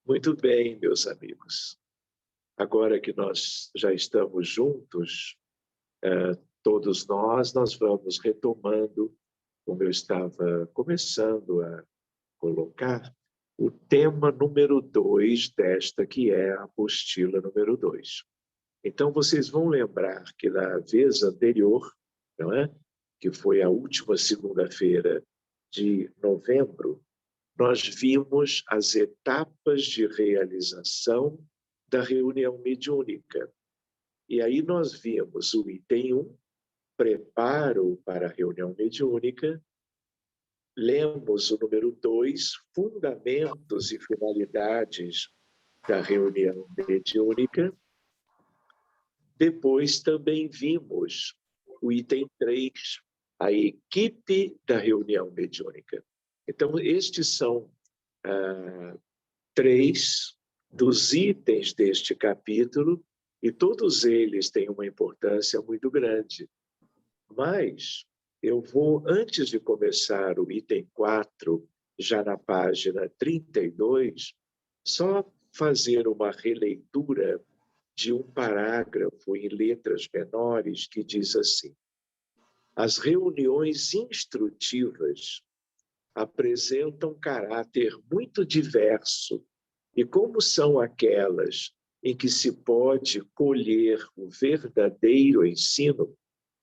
Muito bem, meus amigos. Agora que nós já estamos juntos, todos nós vamos retomando, como eu estava começando a colocar, o tema número 2 desta que é a apostila número 2. Então, vocês vão lembrar que na vez anterior, não é? Que foi a última segunda-feira de novembro, nós vimos as etapas de realização da reunião mediúnica. E aí nós vimos o item 1, preparo para a reunião mediúnica, lemos o número 2, fundamentos e finalidades da reunião mediúnica. Depois também vimos o item 3, a equipe da reunião mediúnica. Então, estes são 3 dos itens deste capítulo, e todos eles têm uma importância muito grande. Mas eu vou, antes de começar o item 4, já na página 32, só fazer uma releitura de um parágrafo em letras menores que diz assim: as reuniões instrutivas apresentam caráter muito diverso, e como são aquelas em que se pode colher o verdadeiro ensino,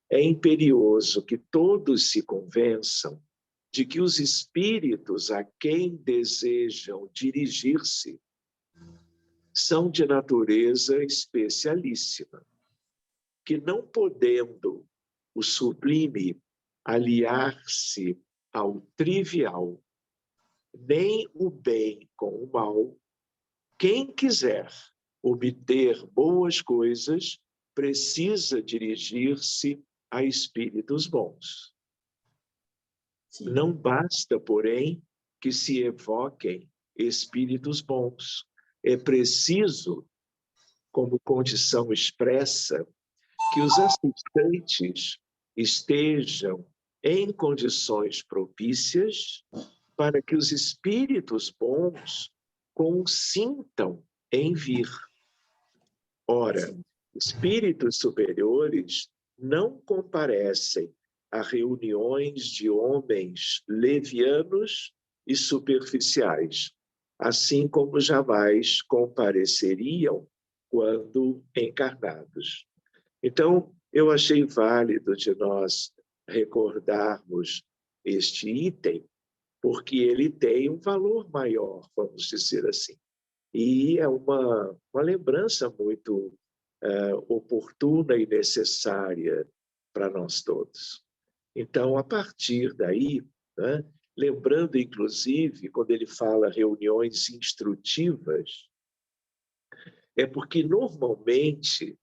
é imperioso que todos se convençam de que os espíritos a quem desejam dirigir-se são de natureza especialíssima, que não podendo o sublime aliar-se ao trivial, nem o bem com o mal, quem quiser obter boas coisas precisa dirigir-se a espíritos bons. Sim. Não basta, porém, que se evoquem espíritos bons. É preciso, como condição expressa, que os assistentes estejam em condições propícias para que os espíritos bons consintam em vir. Ora, espíritos superiores não comparecem a reuniões de homens levianos e superficiais, assim como jamais compareceriam quando encarnados. Então, eu achei válido de nós recordarmos este item, porque ele tem um valor maior, vamos dizer assim. E é uma lembrança muito oportuna e necessária para nós todos. Então, a partir daí, né, lembrando, inclusive, quando ele fala reuniões instrutivas, é porque, normalmente,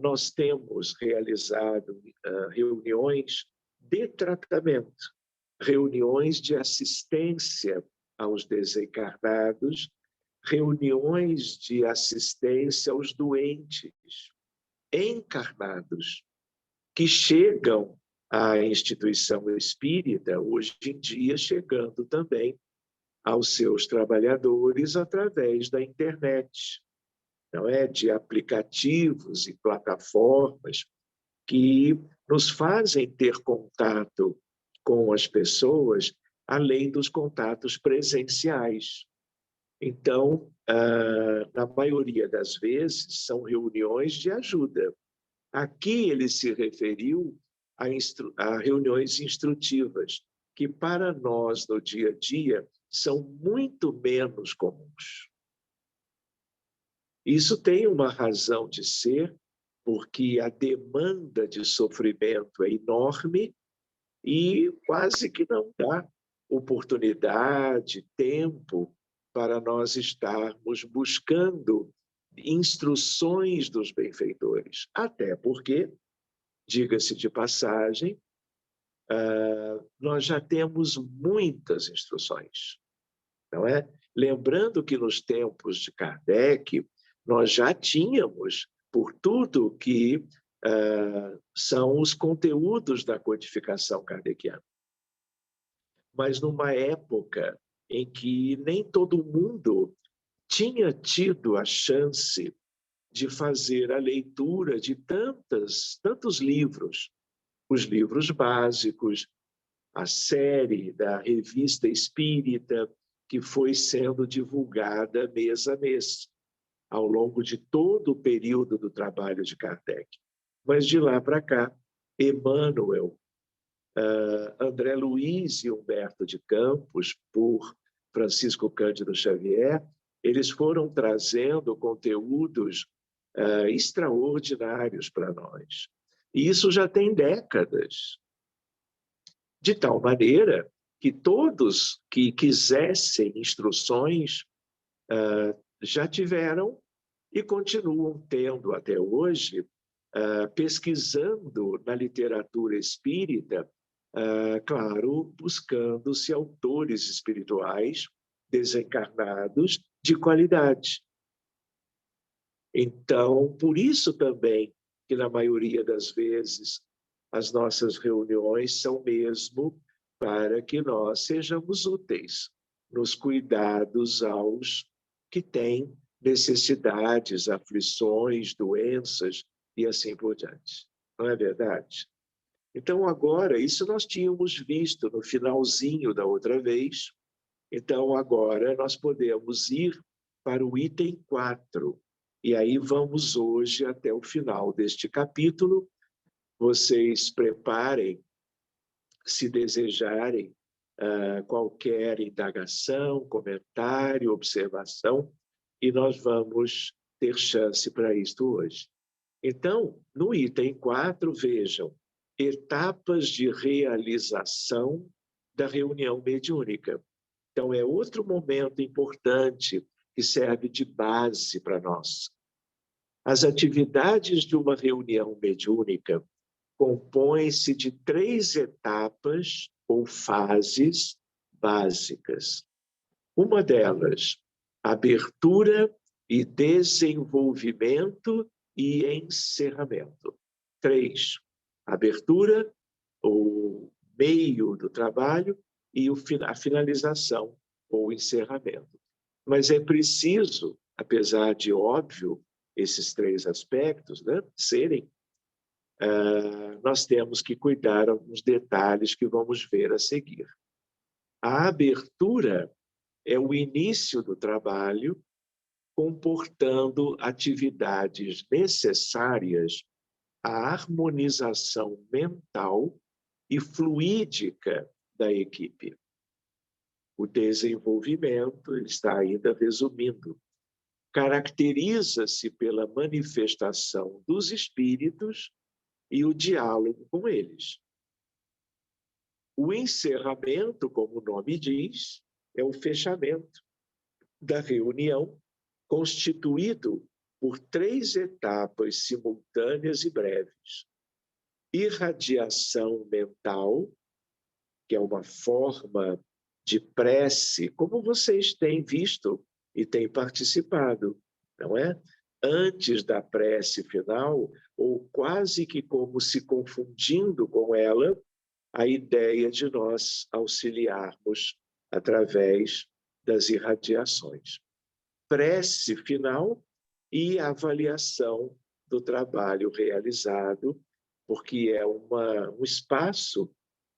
nós temos realizado reuniões de tratamento, reuniões de assistência aos desencarnados, reuniões de assistência aos doentes encarnados, que chegam à instituição espírita, hoje em dia chegando também aos seus trabalhadores através da internet, não é? De aplicativos e plataformas que nos fazem ter contato com as pessoas, além dos contatos presenciais. Então, na maioria das vezes, são reuniões de ajuda. Aqui ele se referiu a reuniões instrutivas, que para nós, no dia a dia, são muito menos comuns. Isso tem uma razão de ser, porque a demanda de sofrimento é enorme e quase que não dá oportunidade, tempo para nós estarmos buscando instruções dos benfeitores. Até porque, diga-se de passagem, nós já temos muitas instruções, não é? Lembrando que nos tempos de Kardec, nós já tínhamos, por tudo que são os conteúdos da codificação kardeciana. Mas numa época em que nem todo mundo tinha tido a chance de fazer a leitura de tantos livros, os livros básicos, a série da Revista Espírita, que foi sendo divulgada mês a mês, ao longo de todo o período do trabalho de Kardec. Mas de lá para cá, Emmanuel, André Luiz e Humberto de Campos, por Francisco Cândido Xavier, eles foram trazendo conteúdos extraordinários para nós. E isso já tem décadas. De tal maneira que todos que quisessem instruções já tiveram e continuam tendo até hoje, pesquisando na literatura espírita, claro, buscando-se autores espirituais desencarnados de qualidade. Então, por isso também que, na maioria das vezes, as nossas reuniões são mesmo para que nós sejamos úteis nos cuidados aos que têm necessidades, aflições, doenças e assim por diante. Não é verdade? Então, agora, isso nós tínhamos visto no finalzinho da outra vez. Então, agora, nós podemos ir para o item 4. E aí vamos hoje até o final deste capítulo. Vocês preparem, se desejarem, qualquer indagação, comentário, observação, e nós vamos ter chance para isto hoje. Então, no item 4, vejam, etapas de realização da reunião mediúnica. Então, é outro momento importante que serve de base para nós. As atividades de uma reunião mediúnica compõem-se de 3 etapas ou fases básicas. Uma delas, abertura e desenvolvimento e encerramento. 3, abertura, o meio do trabalho, e a finalização ou encerramento. Mas é preciso, apesar de óbvio, esses 3 aspectos, né, serem, nós temos que cuidar alguns detalhes que vamos ver a seguir. A abertura é o início do trabalho, comportando atividades necessárias à harmonização mental e fluídica da equipe. O desenvolvimento, ele está ainda resumindo, caracteriza-se pela manifestação dos espíritos e o diálogo com eles. O encerramento, como o nome diz, é o fechamento da reunião, constituído por 3 etapas simultâneas e breves. Irradiação mental, que é uma forma de prece, como vocês têm visto e têm participado, não é? Antes da prece final, ou quase que como se confundindo com ela, a ideia de nós auxiliarmos através das irradiações. Prece final e avaliação do trabalho realizado, porque é um espaço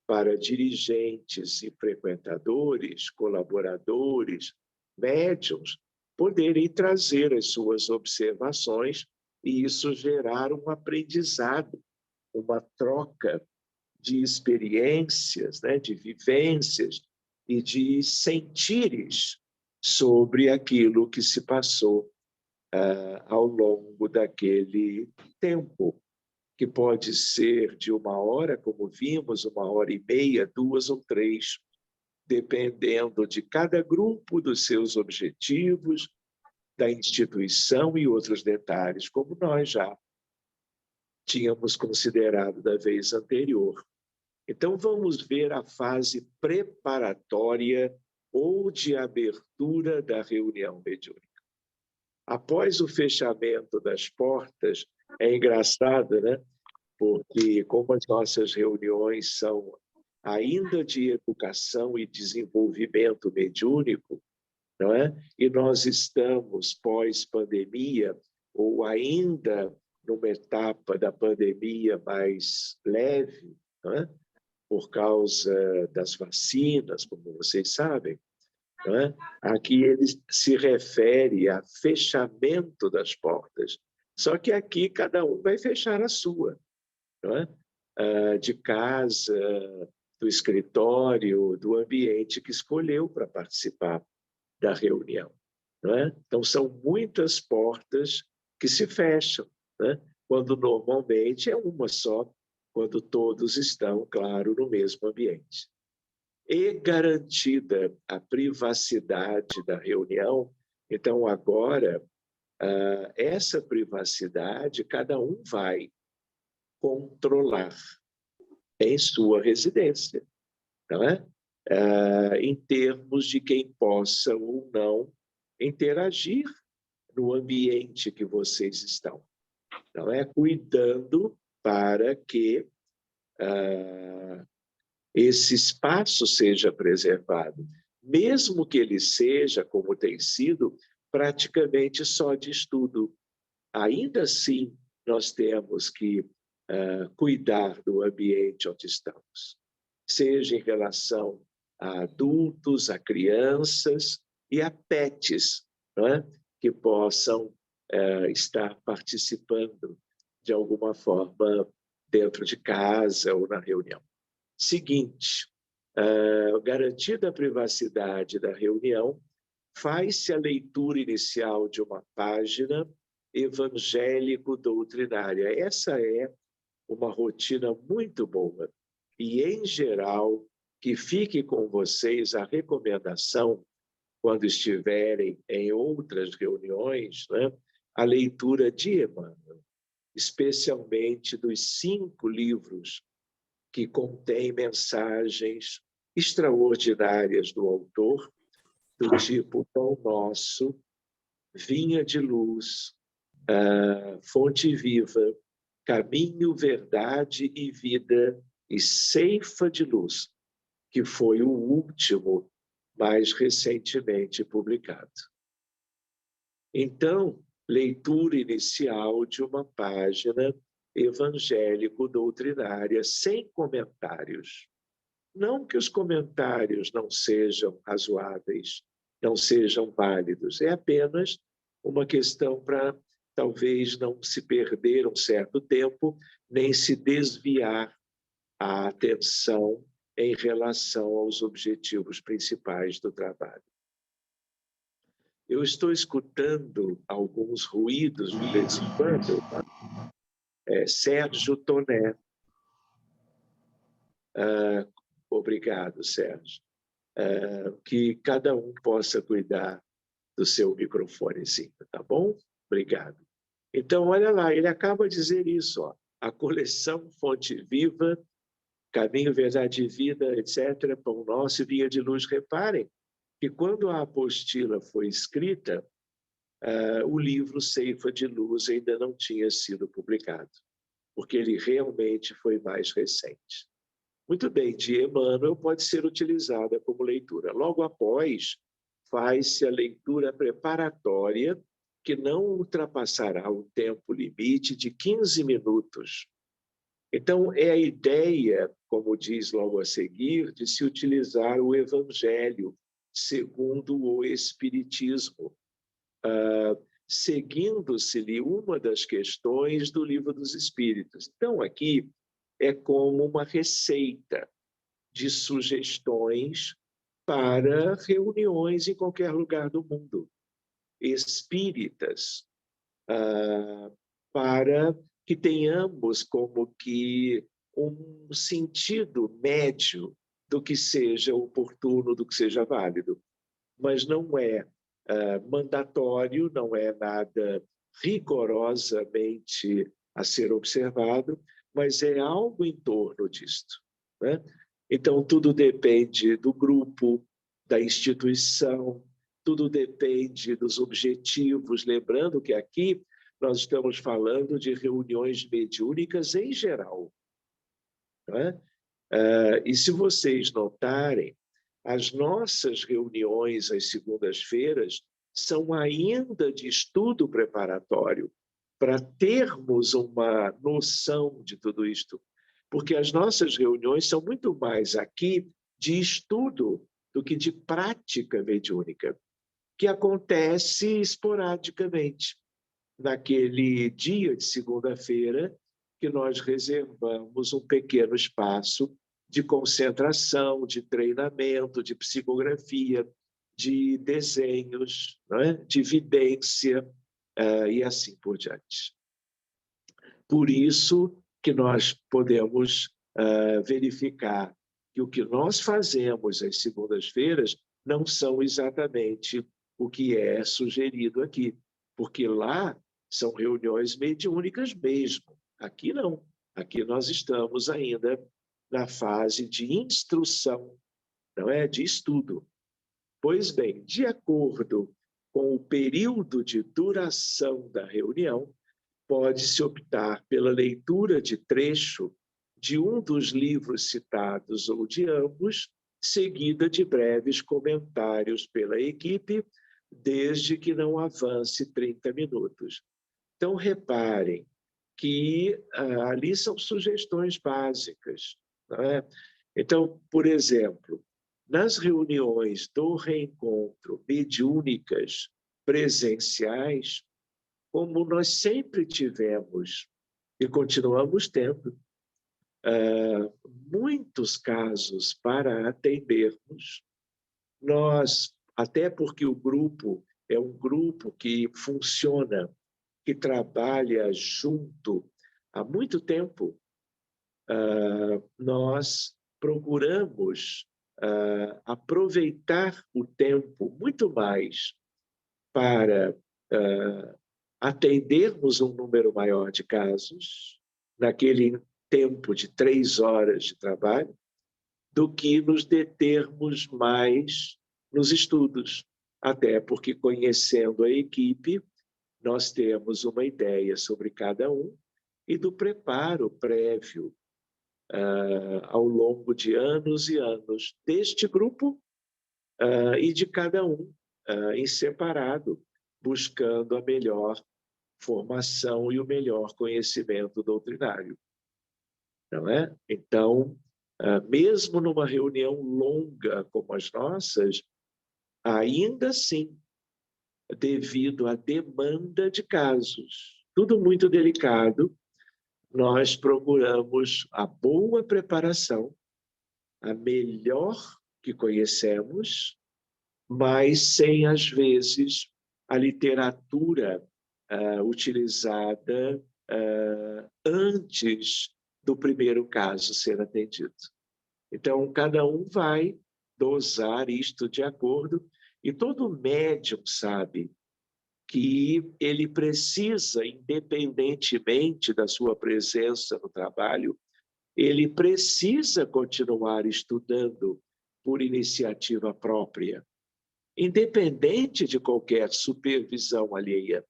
para dirigentes e frequentadores, colaboradores, médiuns, poderem trazer as suas observações e isso gerar um aprendizado, uma troca de experiências, né, de vivências e de sentires sobre aquilo que se passou ao longo daquele tempo, que pode ser de 1 hora, como vimos, 1h30, 2 ou 3, dependendo de cada grupo, dos seus objetivos, da instituição e outros detalhes, como nós já tínhamos considerado da vez anterior. Então, vamos ver a fase preparatória ou de abertura da reunião mediúnica. Após o fechamento das portas, é engraçado, né? Porque como as nossas reuniões são ainda de educação e desenvolvimento mediúnico, não é? E nós estamos pós-pandemia, ou ainda numa etapa da pandemia mais leve, não é? Por causa das vacinas, como vocês sabem, não é? Aqui ele se refere a fechamento das portas. Só que aqui cada um vai fechar a sua, não é? De casa, do escritório, do ambiente que escolheu para participar da reunião, não é? Então, são muitas portas que se fecham, né? Quando normalmente é uma só, quando todos estão, claro, no mesmo ambiente. E garantida a privacidade da reunião, então agora, essa privacidade cada um vai controlar em sua residência, não é? Em termos de quem possa ou não interagir no ambiente que vocês estão, não é? Cuidando para que esse espaço seja preservado, mesmo que ele seja, como tem sido, praticamente só de estudo. Ainda assim, nós temos que cuidar do ambiente onde estamos, seja em relação a adultos, a crianças e a pets, não é? Que possam estar participando de alguma forma dentro de casa ou na reunião. Seguinte, garantida a privacidade da reunião, faz-se a leitura inicial de uma página evangélico-doutrinária. Essa é uma rotina muito boa. E, em geral, que fique com vocês a recomendação, quando estiverem em outras reuniões, né, a leitura de Emmanuel, especialmente dos 5 livros que contêm mensagens extraordinárias do autor, do tipo Pão Nosso, Vinha de Luz, Fonte Viva, Caminho, Verdade e Vida e Ceifa de Luz, que foi o último, mais recentemente publicado. Então, leitura inicial de uma página evangélico-doutrinária, sem comentários. Não que os comentários não sejam razoáveis, não sejam válidos, é apenas uma questão para talvez não se perder um certo tempo, nem se desviar a atenção em relação aos objetivos principais do trabalho. Eu estou escutando alguns ruídos de vez em quando. Sérgio Toné. Obrigado, Sérgio. Que cada um possa cuidar do seu microfonezinho, tá bom? Obrigado. Então, olha lá, ele acaba de dizer isso, ó, a coleção Fonte Viva, Caminho, Verdade e Vida, etc., Pão Nosso e Vinha de Luz. Reparem que quando a apostila foi escrita, o livro Ceifa de Luz ainda não tinha sido publicado, porque ele realmente foi mais recente. Muito bem, de Emmanuel pode ser utilizada como leitura. Logo após, faz-se a leitura preparatória, que não ultrapassará o tempo limite de 15 minutos. Então, é a ideia, como diz logo a seguir, de se utilizar o Evangelho segundo o Espiritismo, seguindo-se-lhe uma das questões do Livro dos Espíritos. Então, aqui é como uma receita de sugestões para reuniões em qualquer lugar do mundo, espíritas, para que tenhamos como que um sentido médio do que seja oportuno, do que seja válido. Mas não é mandatório, não é nada rigorosamente a ser observado, mas é algo em torno disto, né? Então, tudo depende do grupo, da instituição, tudo depende dos objetivos. Lembrando que aqui nós estamos falando de reuniões mediúnicas em geral, né? E se vocês notarem, as nossas reuniões às segundas-feiras são ainda de estudo preparatório, para termos uma noção de tudo isto. Porque as nossas reuniões são muito mais aqui de estudo do que de prática mediúnica, que acontece esporadicamente. Naquele dia de segunda-feira, que nós reservamos um pequeno espaço de concentração, de treinamento, de psicografia, de desenhos, não é? De vidência, e assim por diante. Por isso que nós podemos verificar que o que nós fazemos às segundas-feiras não são exatamente o que é sugerido aqui, porque lá são reuniões mediúnicas mesmo. Aqui não. Aqui nós estamos ainda na fase de instrução, não é? De estudo. Pois bem, de acordo com o período de duração da reunião, pode-se optar pela leitura de trecho de um dos livros citados ou de ambos, seguida de breves comentários pela equipe, desde que não avance 30 minutos. Então, reparem que ali são sugestões básicas, não é? Então, por exemplo, nas reuniões do reencontro mediúnicas presenciais, como nós sempre tivemos e continuamos tendo, muitos casos para atendermos, nós, até porque o grupo é um grupo que funciona, que trabalha junto há muito tempo, nós procuramos aproveitar o tempo muito mais para atendermos um número maior de casos, naquele tempo de 3 horas de trabalho, do que nos determos mais nos estudos. Até porque, conhecendo a equipe, nós temos uma ideia sobre cada um e do preparo prévio ao longo de anos e anos deste grupo e de cada um em separado, buscando a melhor formação e o melhor conhecimento doutrinário, não é? Então, mesmo numa reunião longa como as nossas, ainda assim, devido à demanda de casos, tudo muito delicado, nós procuramos a boa preparação, a melhor que conhecemos, mas sem, às vezes, a literatura utilizada antes do primeiro caso ser atendido. Então, cada um vai dosar isto de acordo, e todo médium sabe que ele precisa, independentemente da sua presença no trabalho, ele precisa continuar estudando por iniciativa própria, independente de qualquer supervisão alheia.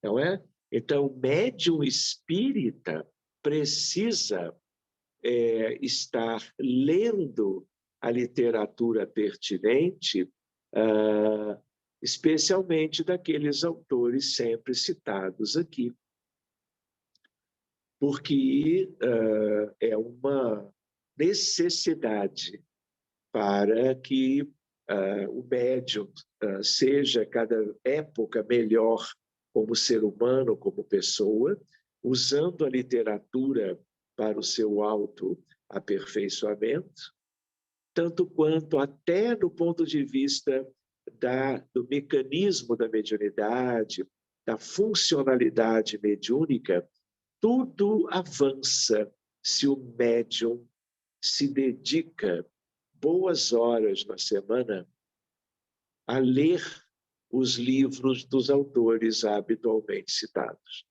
Não é? Então, o médium espírita precisa estar lendo a literatura pertinente, especialmente daqueles autores sempre citados aqui, porque é uma necessidade para que o médium seja cada época melhor como ser humano, como pessoa, usando a literatura para o seu autoaperfeiçoamento, tanto quanto até do ponto de vista do mecanismo da mediunidade, da funcionalidade mediúnica, tudo avança se o médium se dedica boas horas na semana a ler os livros dos autores habitualmente citados.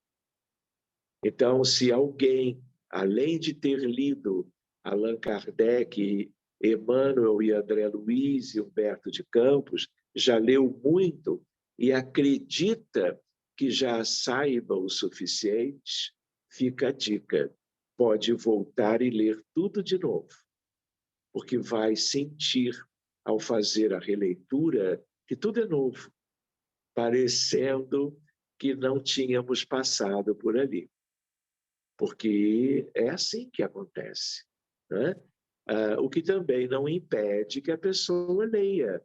Então, se alguém, além de ter lido Allan Kardec, Emmanuel e André Luiz e Humberto de Campos, já leu muito e acredita que já saiba o suficiente, fica a dica. Pode voltar e ler tudo de novo, porque vai sentir, ao fazer a releitura, que tudo é novo, parecendo que não tínhamos passado por ali. Porque é assim que acontece, né? O que também não impede que a pessoa leia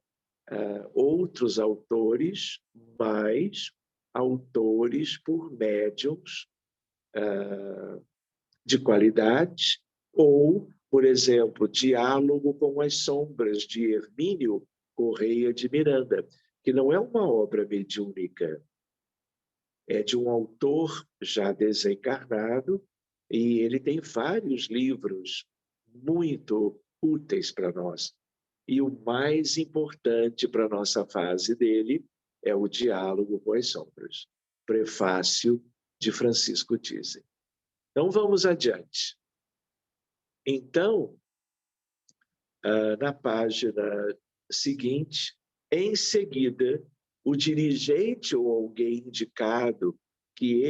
outros autores, mas autores por médiums de qualidade, ou, por exemplo, Diálogo com as Sombras, de Hermínio Correia de Miranda, que não é uma obra mediúnica, é de um autor já desencarnado, e ele tem vários livros muito úteis para nós. E o mais importante para a nossa fase dele é o Diálogo com as Sombras, prefácio de Francisco Thyssen. Então, vamos adiante. Então, na página seguinte, em seguida, o dirigente ou alguém indicado que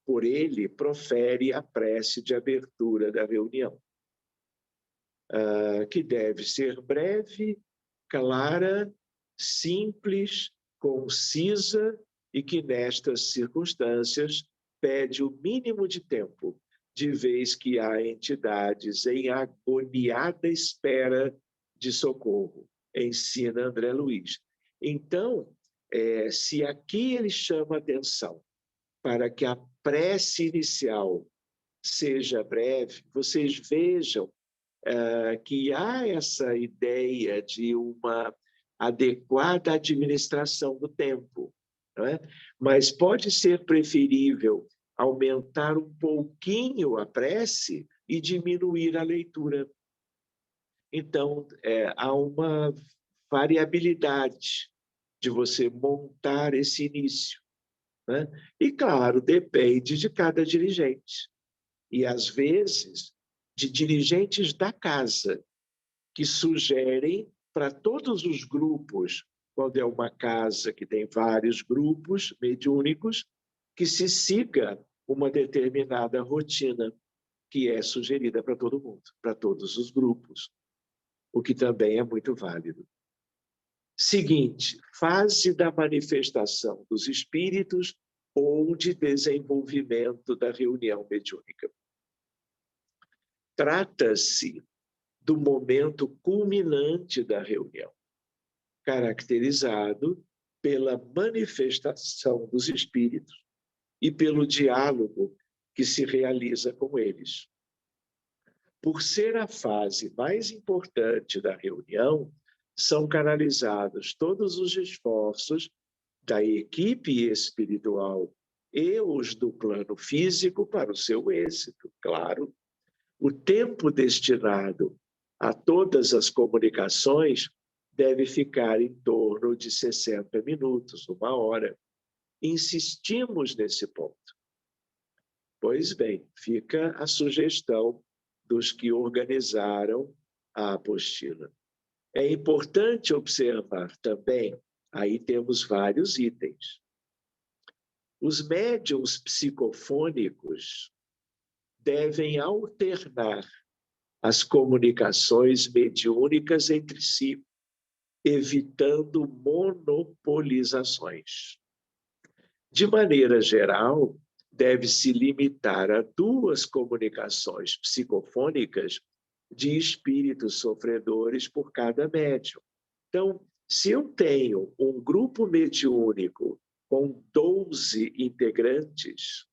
por ele profere a prece de abertura da reunião, que deve ser breve, clara, simples, concisa e que, nestas circunstâncias, pede o mínimo de tempo, de vez que há entidades em agoniada espera de socorro, ensina André Luiz. Então, se aqui ele chama atenção para que a prece inicial seja breve, vocês vejam que há essa ideia de uma adequada administração do tempo, não é? Mas pode ser preferível aumentar um pouquinho a prece e diminuir a leitura. Então, há uma variabilidade de você montar esse início, né? E, claro, depende de cada dirigente. E, às vezes, de dirigentes da casa, que sugerem para todos os grupos, quando é uma casa que tem vários grupos mediúnicos, que se siga uma determinada rotina que é sugerida para todo mundo, para todos os grupos, o que também é muito válido. Seguinte, fase da manifestação dos espíritos ou de desenvolvimento da reunião mediúnica. Trata-se do momento culminante da reunião, caracterizado pela manifestação dos espíritos e pelo diálogo que se realiza com eles. Por ser a fase mais importante da reunião, são canalizados todos os esforços da equipe espiritual e os do plano físico para o seu êxito, claro. O tempo destinado a todas as comunicações deve ficar em torno de 60 minutos, 1 hora. Insistimos nesse ponto. Pois bem, fica a sugestão dos que organizaram a apostila. É importante observar também, aí temos vários itens. Os médiuns psicofônicos devem alternar as comunicações mediúnicas entre si, evitando monopolizações. De maneira geral, deve-se limitar a 2 comunicações psicofônicas de espíritos sofredores por cada médium. Então, se eu tenho um grupo mediúnico com 12 integrantes,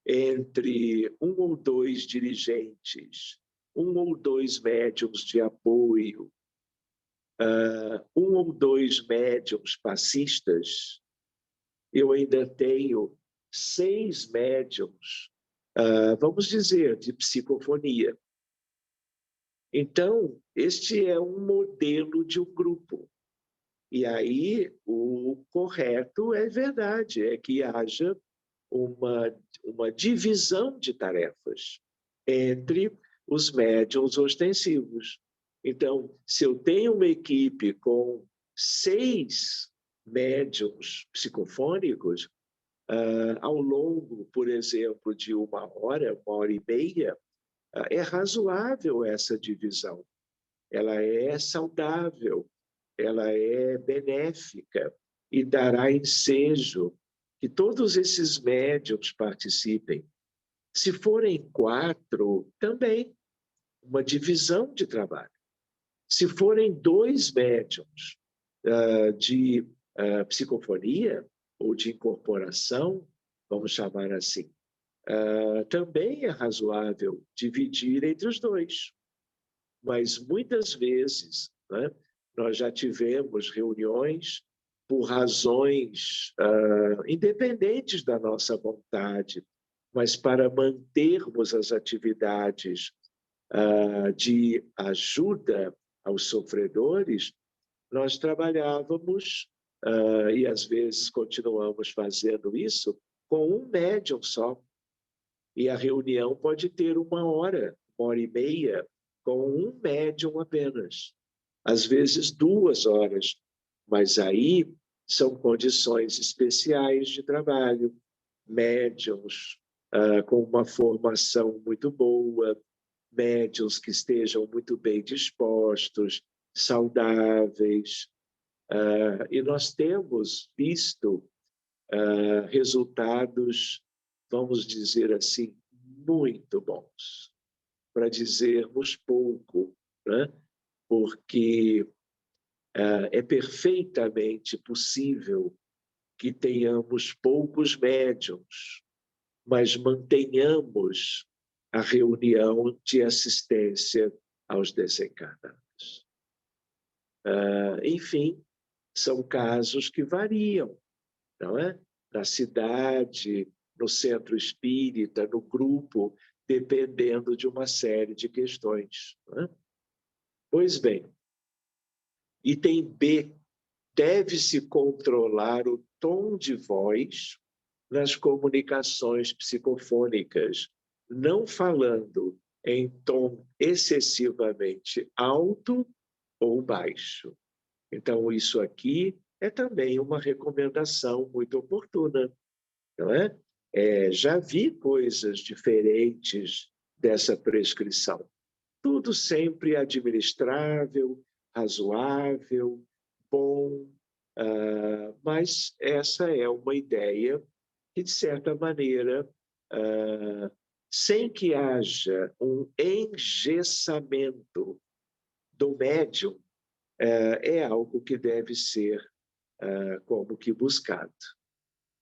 entre 1 ou 2 dirigentes, 1 ou 2 médiums de apoio, 1 ou 2 médiums passistas, eu ainda tenho 6 médiums, vamos dizer, de psicofonia. Então, este é um modelo de um grupo. E aí, o correto é verdade, é que haja uma divisão de tarefas entre os médiuns ostensivos. Então, se eu tenho uma equipe com 6 médiuns psicofônicos, ao longo, por exemplo, de 1 hora, 1 hora e meia, é razoável essa divisão, ela é saudável, ela é benéfica e dará ensejo que todos esses médiuns participem. Se forem 4, também, uma divisão de trabalho. Se forem 2 médiuns de psicofonia ou de incorporação, vamos chamar assim, também é razoável dividir entre os 2. Mas muitas vezes, né, nós já tivemos reuniões por razões independentes da nossa vontade, mas para mantermos as atividades de ajuda aos sofredores, nós trabalhávamos, e às vezes continuamos fazendo isso, com um médium só. E a reunião pode ter 1 hora e meia, com um médium apenas. Às vezes 2 horas, mas aí são condições especiais de trabalho, médiums com uma formação muito boa, médiums que estejam muito bem dispostos, saudáveis. E nós temos visto resultados, vamos dizer assim, muito bons, para dizermos pouco, né? Porque é perfeitamente possível que tenhamos poucos médiums, mas mantenhamos a reunião de assistência aos desencarnados. Enfim, são casos que variam, não é? Na cidade, no centro espírita, no grupo, dependendo de uma série de questões. Não é? Pois bem, item B, deve-se controlar o tom de voz nas comunicações psicofônicas, não falando em tom excessivamente alto ou baixo. Então, isso aqui é também uma recomendação muito oportuna, não é? Já vi coisas diferentes dessa prescrição. Tudo sempre administrável, razoável, bom, mas essa é uma ideia que, de certa maneira, sem que haja um engessamento do médium, é algo que deve ser como que buscado.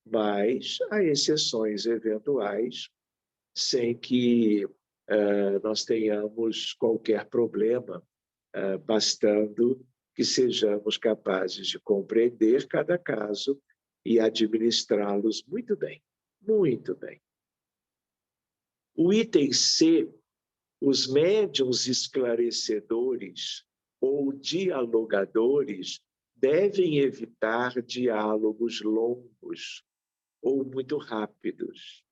Mas há exceções eventuais, sem que nós tenhamos qualquer problema, bastando que sejamos capazes de compreender cada caso e administrá-los muito bem, muito bem. O item C, os médiuns esclarecedores ou dialogadores devem evitar diálogos longos ou muito rápidos.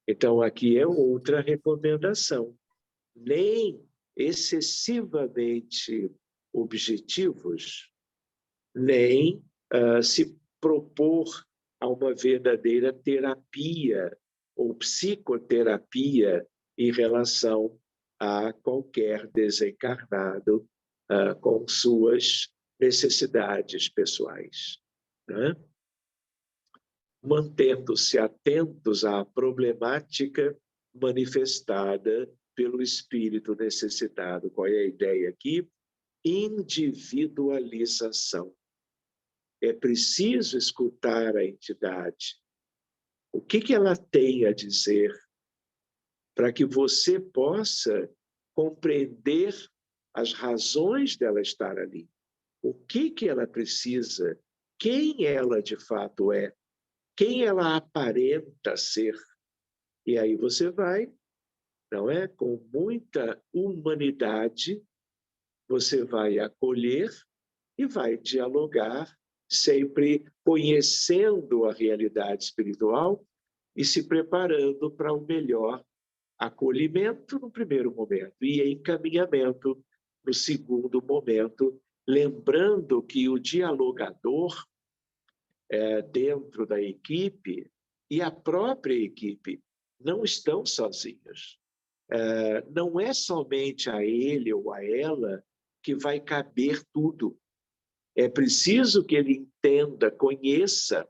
Então, aqui é outra recomendação. Nem excessivamente objetivos, nem se propor a uma verdadeira terapia ou psicoterapia em relação a qualquer desencarnado com suas necessidades pessoais, né? Mantendo-se atentos à problemática manifestada pelo espírito necessitado. Qual é a ideia aqui? Individualização. É preciso escutar a entidade. O que ela tem a dizer para que você possa compreender as razões dela estar ali. O que ela precisa, quem ela de fato é, quem ela aparenta ser. E aí você vai, não é? Com muita humanidade, você vai acolher e vai dialogar, sempre conhecendo a realidade espiritual e se preparando para o melhor acolhimento no primeiro momento e encaminhamento no segundo momento, lembrando que o dialogador dentro da equipe e a própria equipe não estão sozinhos. não é somente a ele ou a ela que vai caber tudo. É preciso que ele entenda, conheça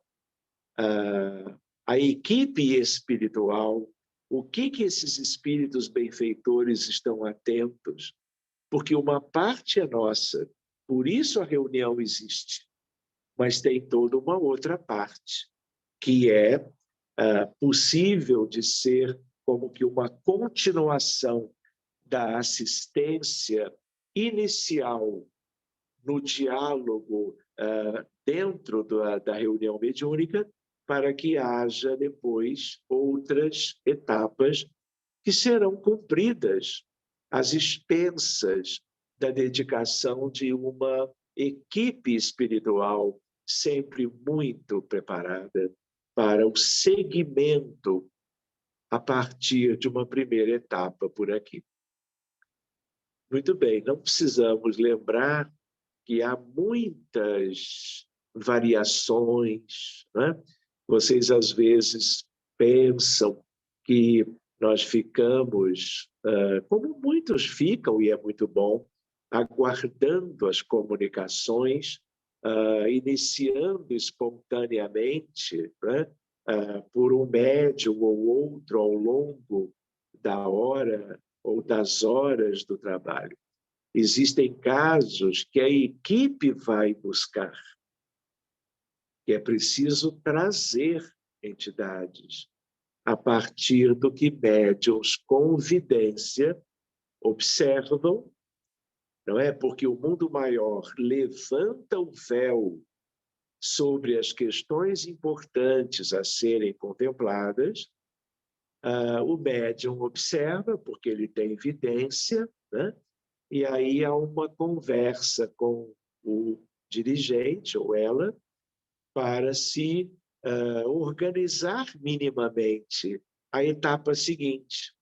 a equipe espiritual, o que esses espíritos benfeitores estão atentos, porque uma parte é nossa, por isso a reunião existe, mas tem toda uma outra parte, que é possível de ser como que uma continuação da assistência inicial no diálogo dentro da reunião mediúnica, para que haja depois outras etapas que serão cumpridas às expensas da dedicação de uma equipe espiritual sempre muito preparada para o seguimento a partir de uma primeira etapa por aqui. Muito bem, não precisamos lembrar que há muitas variações, né? Vocês, às vezes, pensam que nós ficamos, como muitos ficam, e é muito bom, aguardando as comunicações, iniciando espontaneamente, né? Por um médium ou outro ao longo da hora ou das horas do trabalho. Existem casos que a equipe vai buscar, que é preciso trazer entidades a partir do que médiuns com vidência observam, não é? Porque o mundo maior levanta o véu sobre as questões importantes a serem contempladas, o médium observa, porque ele tem vidência, né? E aí há uma conversa com o dirigente, ou ela, para se organizar minimamente a etapa seguinte,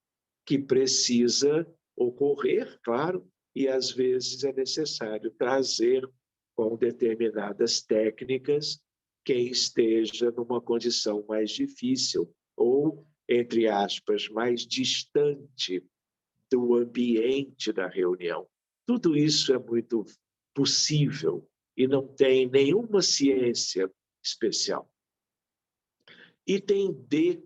que precisa ocorrer, claro, e às vezes é necessário trazer com determinadas técnicas quem esteja numa condição mais difícil ou, entre aspas, mais distante do ambiente da reunião. Tudo isso é muito possível e não tem nenhuma ciência especial. Item D.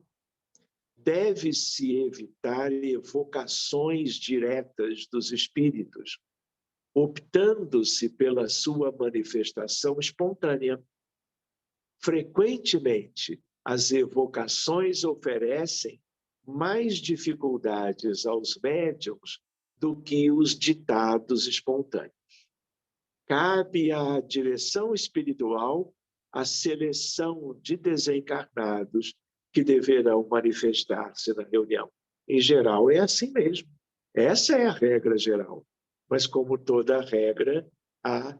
Deve-se evitar evocações diretas dos espíritos, optando-se pela sua manifestação espontânea. Frequentemente, as evocações oferecem mais dificuldades aos médiuns do que os ditados espontâneos. Cabe à direção espiritual a seleção de desencarnados que deverão manifestar-se na reunião. Em geral, é assim mesmo. Essa é a regra geral. Mas, como toda regra, há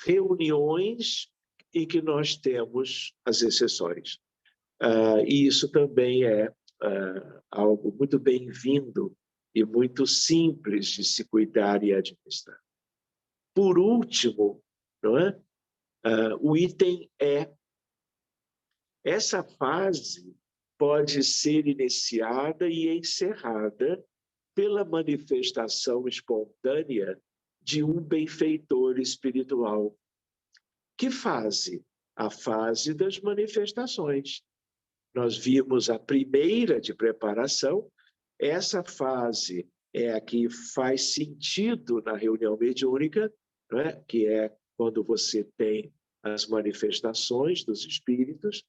reuniões em que nós temos as exceções. E isso também é algo muito bem-vindo e muito simples de se cuidar e administrar. Por último, não é? O item é: essa fase pode ser iniciada e encerrada pela manifestação espontânea de um benfeitor espiritual. Que fase? A fase das manifestações. Nós vimos a primeira de preparação. Essa fase é a que faz sentido na reunião mediúnica, não é? Que é quando você tem as manifestações dos espíritos,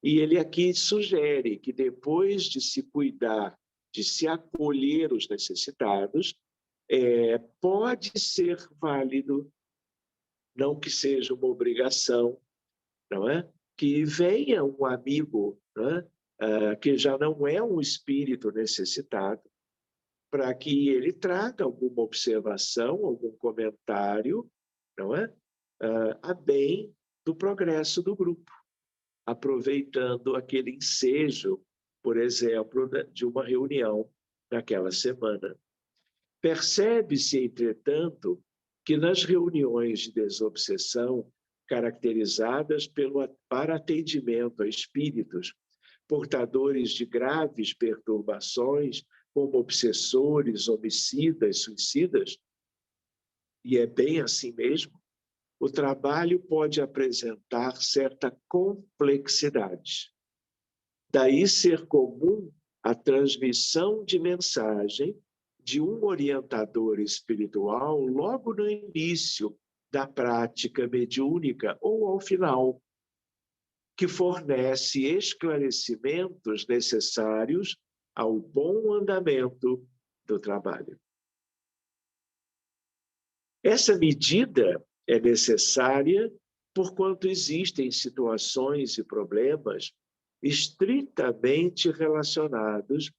e ele aqui sugere que depois de se cuidar, de se acolher os necessitados, pode ser válido, não que seja uma obrigação, não é? Que venha um amigo, não é? Que já não é um espírito necessitado, para que ele traga alguma observação, algum comentário, não é? A bem do progresso do grupo, aproveitando aquele ensejo, por exemplo, de uma reunião naquela semana. Percebe-se, entretanto, que nas reuniões de desobsessão, caracterizadas para atendimento a espíritos portadores de graves perturbações como obsessores, homicidas, suicidas, e é bem assim mesmo, o trabalho pode apresentar certa complexidade. Daí ser comum a transmissão de mensagem de um orientador espiritual logo no início da prática mediúnica ou ao final, que fornece esclarecimentos necessários ao bom andamento do trabalho. Essa medida é necessária porquanto existem situações e problemas estritamente relacionados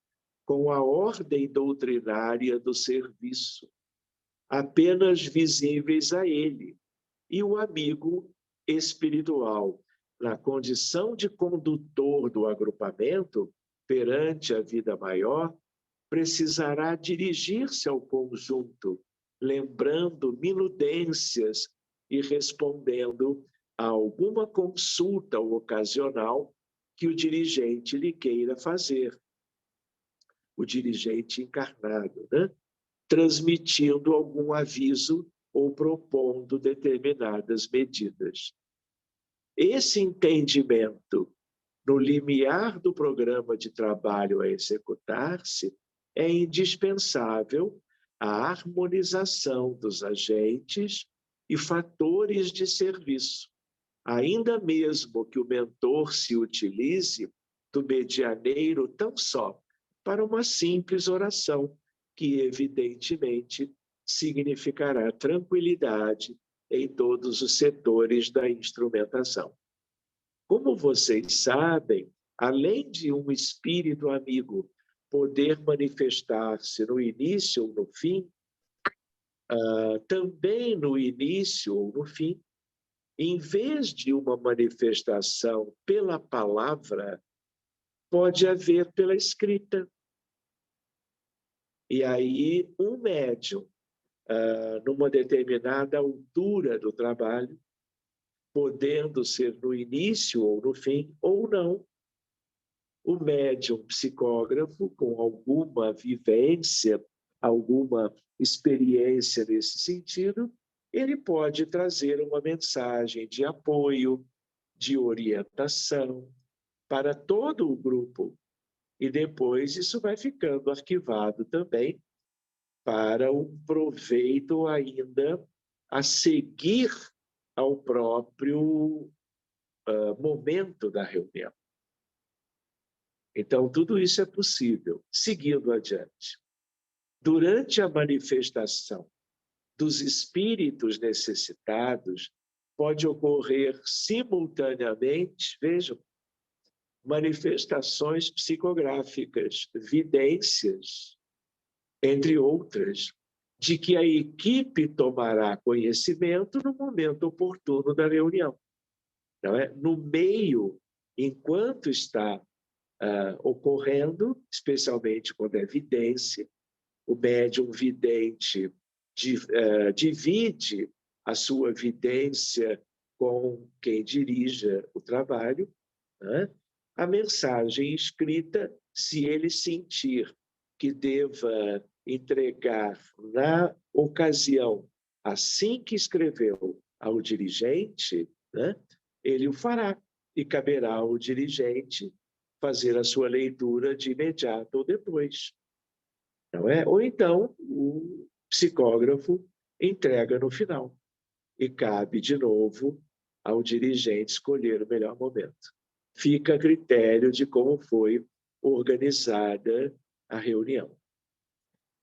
com a ordem doutrinária do serviço, apenas visíveis a ele e o amigo espiritual, na condição de condutor do agrupamento perante a vida maior, precisará dirigir-se ao conjunto, lembrando minudências e respondendo a alguma consulta ocasional que o dirigente lhe queira fazer. O dirigente encarnado, né? Transmitindo algum aviso ou propondo determinadas medidas. Esse entendimento, no limiar do programa de trabalho a executar-se, é indispensável à harmonização dos agentes e fatores de serviço, ainda mesmo que o mentor se utilize do medianeiro tão só para uma simples oração, que evidentemente significará tranquilidade em todos os setores da instrumentação. Como vocês sabem, além de um espírito amigo poder manifestar-se no início ou no fim, também no início ou no fim, em vez de uma manifestação pela palavra, pode haver pela escrita. E aí, um médium, numa determinada altura do trabalho, podendo ser no início ou no fim, ou não, o médium psicógrafo, com alguma vivência, alguma experiência nesse sentido, ele pode trazer uma mensagem de apoio, de orientação para todo o grupo. E depois isso vai ficando arquivado também para um proveito ainda a seguir ao próprio momento da reunião. Então, tudo isso é possível. Seguindo adiante. Durante a manifestação dos espíritos necessitados, pode ocorrer simultaneamente, vejam, manifestações psicográficas, vidências, entre outras, de que a equipe tomará conhecimento no momento oportuno da reunião. Não é? No meio, enquanto está ocorrendo, especialmente quando é vidência, o médium vidente divide a sua vidência com quem dirija o trabalho, né? A mensagem escrita, se ele sentir que deva entregar na ocasião, assim que escreveu ao dirigente, né? Ele o fará e caberá ao dirigente fazer a sua leitura de imediato ou depois. Não é? Ou então, o psicógrafo entrega no final. E cabe, de novo, ao dirigente escolher o melhor momento. Fica a critério de como foi organizada a reunião.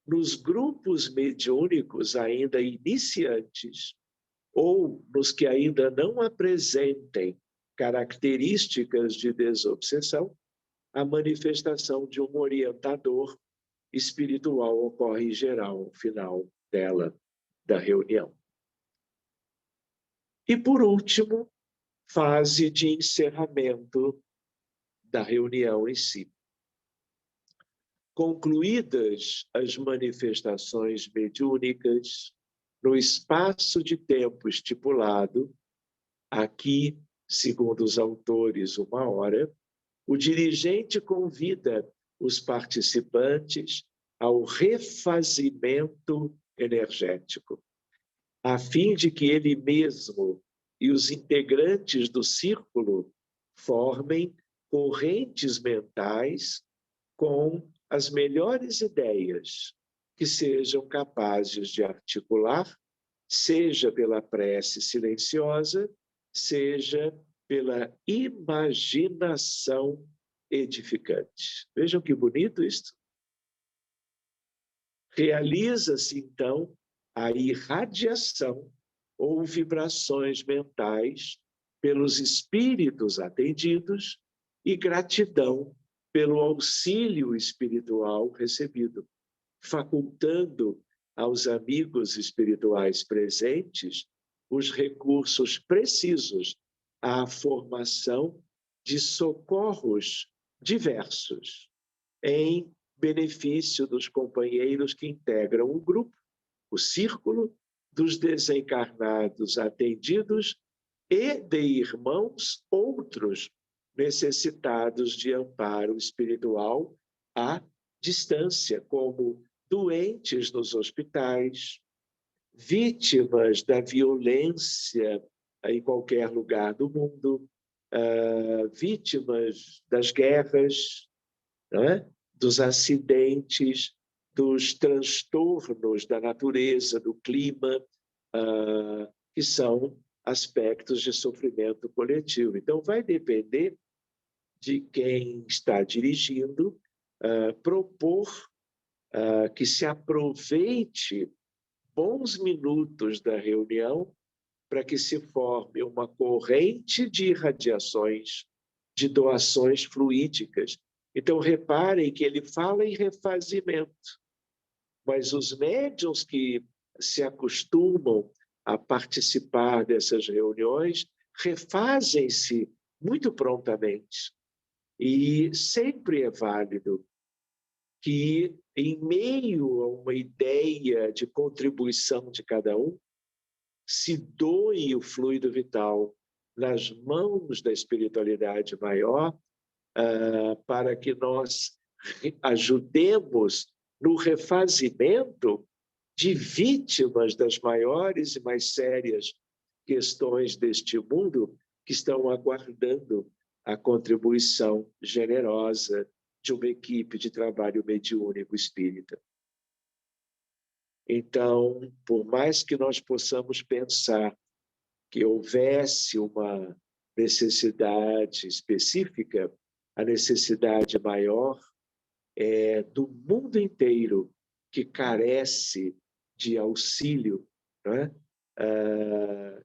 Nos grupos mediúnicos ainda iniciantes, ou nos que ainda não apresentem características de desobsessão, a manifestação de um orientador espiritual ocorre em geral ao final da reunião. E, por último, fase de encerramento da reunião em si. Concluídas as manifestações mediúnicas, no espaço de tempo estipulado, aqui, segundo os autores, 1 hora, o dirigente convida os participantes ao refazimento energético, a fim de que ele mesmo e os integrantes do círculo formem correntes mentais com as melhores ideias que sejam capazes de articular, seja pela prece silenciosa, seja pela imaginação edificante. Vejam que bonito isto. Realiza-se, então, a irradiação ou vibrações mentais pelos espíritos atendidos e gratidão pelo auxílio espiritual recebido, facultando aos amigos espirituais presentes os recursos precisos à formação de socorros diversos em benefício dos companheiros que integram o grupo, o círculo dos desencarnados atendidos e de irmãos outros necessitados de amparo espiritual à distância, como doentes nos hospitais, vítimas da violência em qualquer lugar do mundo, vítimas das guerras, não é? Dos acidentes, dos transtornos da natureza, do clima, que são aspectos de sofrimento coletivo. Então, vai depender de quem está dirigindo, propor que se aproveite bons minutos da reunião para que se forme uma corrente de irradiações, de doações fluídicas. Então, reparem que ele fala em refazimento, mas os médiuns que se acostumam a participar dessas reuniões refazem-se muito prontamente. E sempre é válido que, em meio a uma ideia de contribuição de cada um, se doe o fluido vital nas mãos da espiritualidade maior, para que nós ajudemos no refazimento de vítimas das maiores e mais sérias questões deste mundo que estão aguardando a contribuição generosa de uma equipe de trabalho mediúnico espírita. Então, por mais que nós possamos pensar que houvesse uma necessidade específica, a necessidade maior é do mundo inteiro que carece de auxílio, né?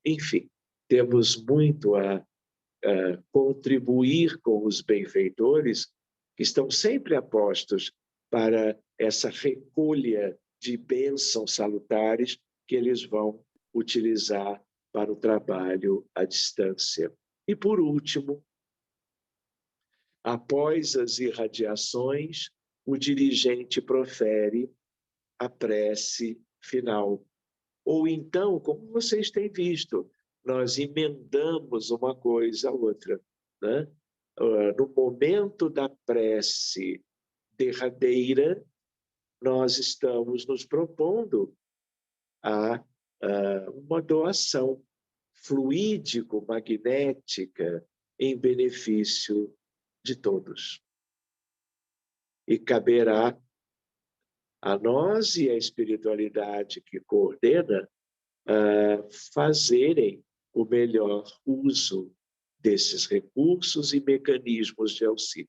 Enfim, temos muito a contribuir com os benfeitores que estão sempre apostos para essa recolha de bênçãos salutares que eles vão utilizar para o trabalho à distância. E, por último, após as irradiações, o dirigente profere a prece final. Ou então, como vocês têm visto, nós emendamos uma coisa à outra, né? No momento da prece derradeira, nós estamos nos propondo a uma doação fluídico-magnética em benefício de todos. E caberá a nós e a espiritualidade que coordena fazerem o melhor uso desses recursos e mecanismos de auxílio.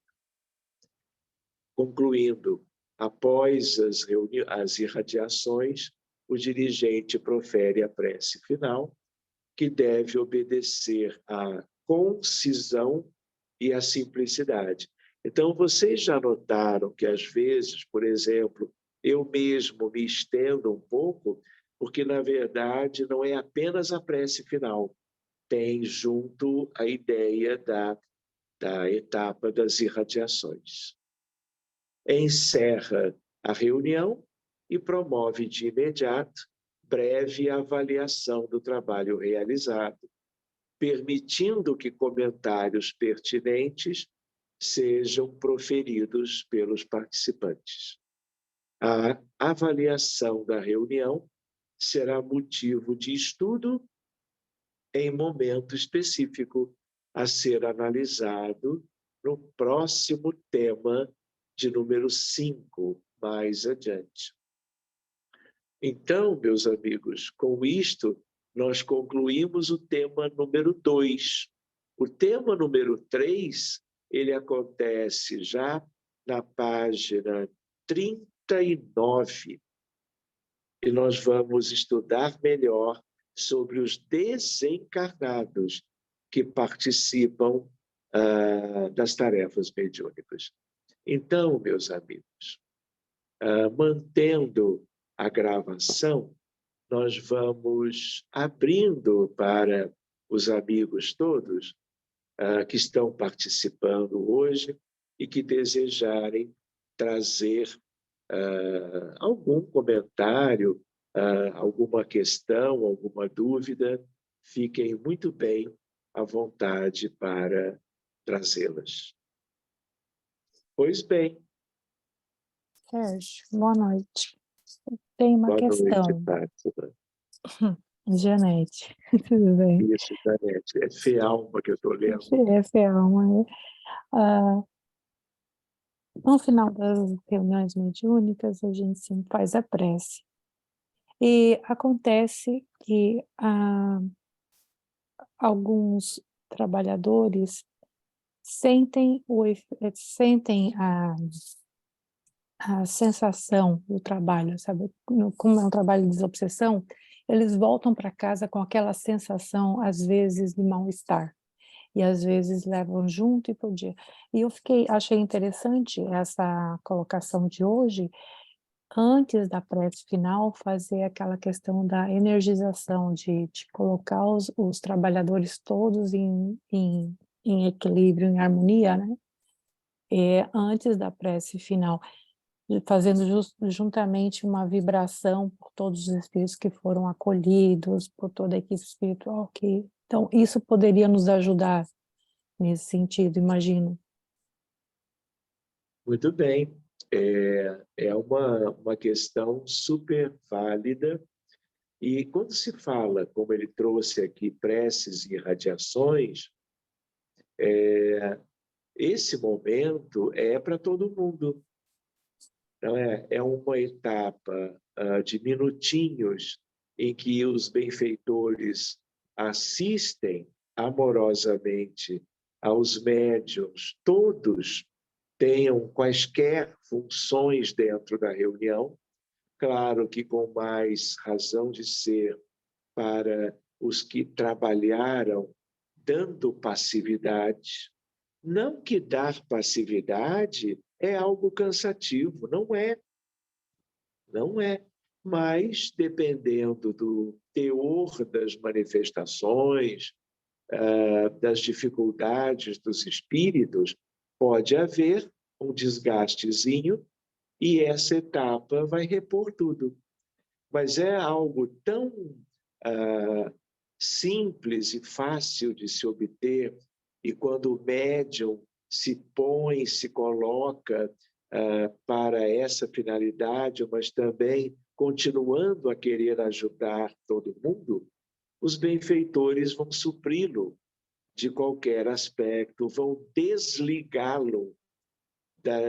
Concluindo, após as irradiações, o dirigente profere a prece final, que deve obedecer à concisão e à simplicidade. Então, vocês já notaram que, às vezes, por exemplo, eu mesmo me estendo um pouco, porque, na verdade, não é apenas a prece final, tem junto a ideia da etapa das irradiações. Encerra a reunião e promove de imediato breve avaliação do trabalho realizado, permitindo que comentários pertinentes sejam proferidos pelos participantes. A avaliação da reunião será motivo de estudo em momento específico a ser analisado no próximo tema de número 5, mais adiante. Então, meus amigos, com isto, nós concluímos o tema número 2. O tema número 3, ele acontece já na página 39. E nós vamos estudar melhor sobre os desencarnados que participam das tarefas mediúnicas. Então, meus amigos, mantendo a gravação, nós vamos abrindo para os amigos todos que estão participando hoje e que desejarem trazer algum comentário, alguma questão, alguma dúvida, fiquem muito bem à vontade para trazê-las. Pois bem. Sérgio, boa noite. Tem uma boa questão. Noite, Fátima. Janete, tudo bem? Isso, Janete. É Fealma que eu estou lendo. É Fealma. No final das reuniões mediúnicas, a gente sempre faz a prece. E acontece que alguns trabalhadores sentem a sensação do trabalho, sabe? Como é um trabalho de desobsessão, eles voltam para casa com aquela sensação, às vezes, de mal-estar. E às vezes levam junto e por dia. E eu achei interessante essa colocação de hoje, antes da prece final, fazer aquela questão da energização, de colocar os trabalhadores todos em equilíbrio, em harmonia, né? Antes da prece final, fazendo juntamente uma vibração por todos os espíritos que foram acolhidos, por toda a equipe espiritual. Então, isso poderia nos ajudar nesse sentido, imagino. Muito bem. É uma questão super válida. E quando se fala, como ele trouxe aqui, preces e radiações, esse momento é para todo mundo. Não é uma etapa de minutinhos em que os benfeitores assistem amorosamente aos médiuns, todos tenham quaisquer funções dentro da reunião, claro que com mais razão de ser para os que trabalharam dando passividade. Não que dar passividade é algo cansativo, não é. Mas, dependendo do teor das manifestações, das dificuldades dos espíritos, pode haver um desgastezinho e essa etapa vai repor tudo. Mas é algo tão simples e fácil de se obter, e quando o médium se põe, se coloca para essa finalidade, mas também continuando a querer ajudar todo mundo, os benfeitores vão supri-lo de qualquer aspecto, vão desligá-lo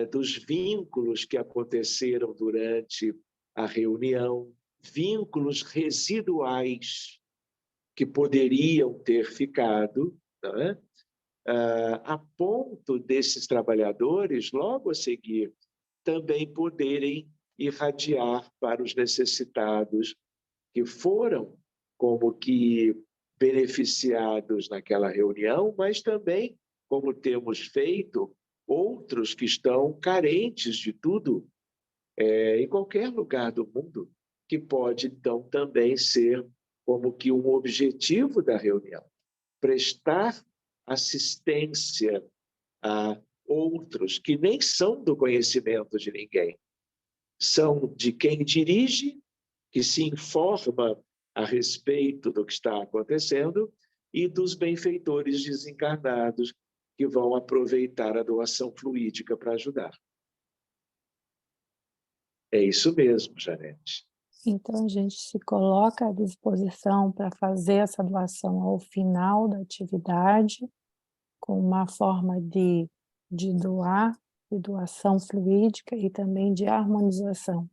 dos vínculos que aconteceram durante a reunião, vínculos residuais que poderiam ter ficado, né? A ponto desses trabalhadores, logo a seguir, também poderem irradiar para os necessitados que foram como que beneficiados naquela reunião, mas também, como temos feito, outros que estão carentes de tudo, em qualquer lugar do mundo, que pode, então, também ser como que um objetivo da reunião, prestar assistência a outros que nem são do conhecimento de ninguém, são de quem dirige, que se informa a respeito do que está acontecendo, e dos benfeitores desencarnados que vão aproveitar a doação fluídica para ajudar. É isso mesmo, Janete. Então, a gente se coloca à disposição para fazer essa doação ao final da atividade, com uma forma de doar, de doação fluídica e também de harmonização,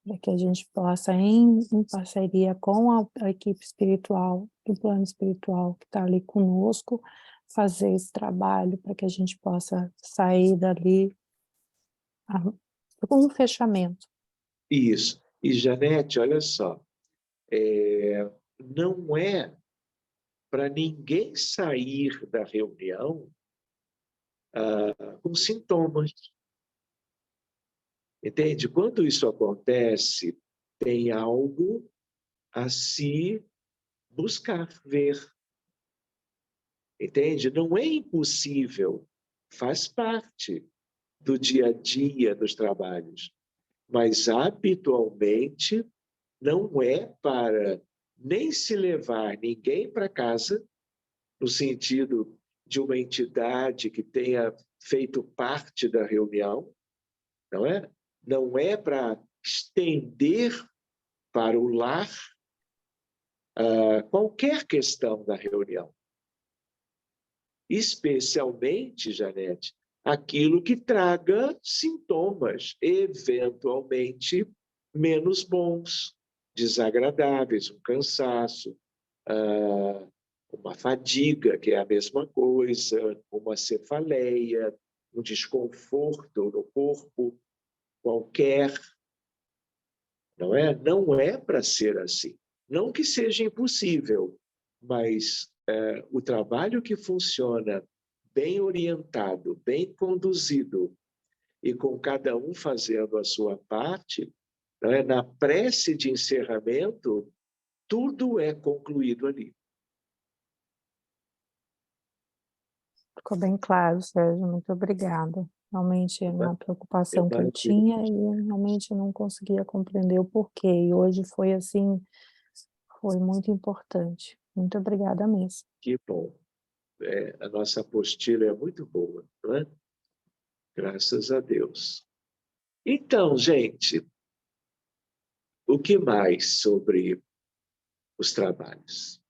para que a gente possa, em parceria com a equipe espiritual, do plano espiritual que está ali conosco, fazer esse trabalho para que a gente possa sair dali com um fechamento. Isso. E, Janete, olha só, não é para ninguém sair da reunião com sintomas. Entende? Quando isso acontece, tem algo a se buscar ver. Entende? Não é impossível, faz parte do dia a dia dos trabalhos, mas habitualmente não é para nem se levar ninguém para casa, no sentido de uma entidade que tenha feito parte da reunião, não é? Não é para estender para o lar qualquer questão da reunião. Especialmente, Janete, aquilo que traga sintomas eventualmente menos bons, desagradáveis, um cansaço, uma fadiga, que é a mesma coisa, uma cefaleia, um desconforto no corpo qualquer, não é? Não é para ser assim. Não que seja impossível, mas o trabalho que funciona bem orientado, bem conduzido, e com cada um fazendo a sua parte, não é? Na prece de encerramento, tudo é concluído ali. Ficou bem claro, Sérgio, muito obrigada. Realmente é uma preocupação que eu Imagina. tinha e realmente não conseguia compreender o porquê. E hoje foi assim, foi muito importante. Muito obrigada mesmo. Que bom. A nossa apostila é muito boa, não é? Graças a Deus. Então, gente, o que mais sobre os trabalhos?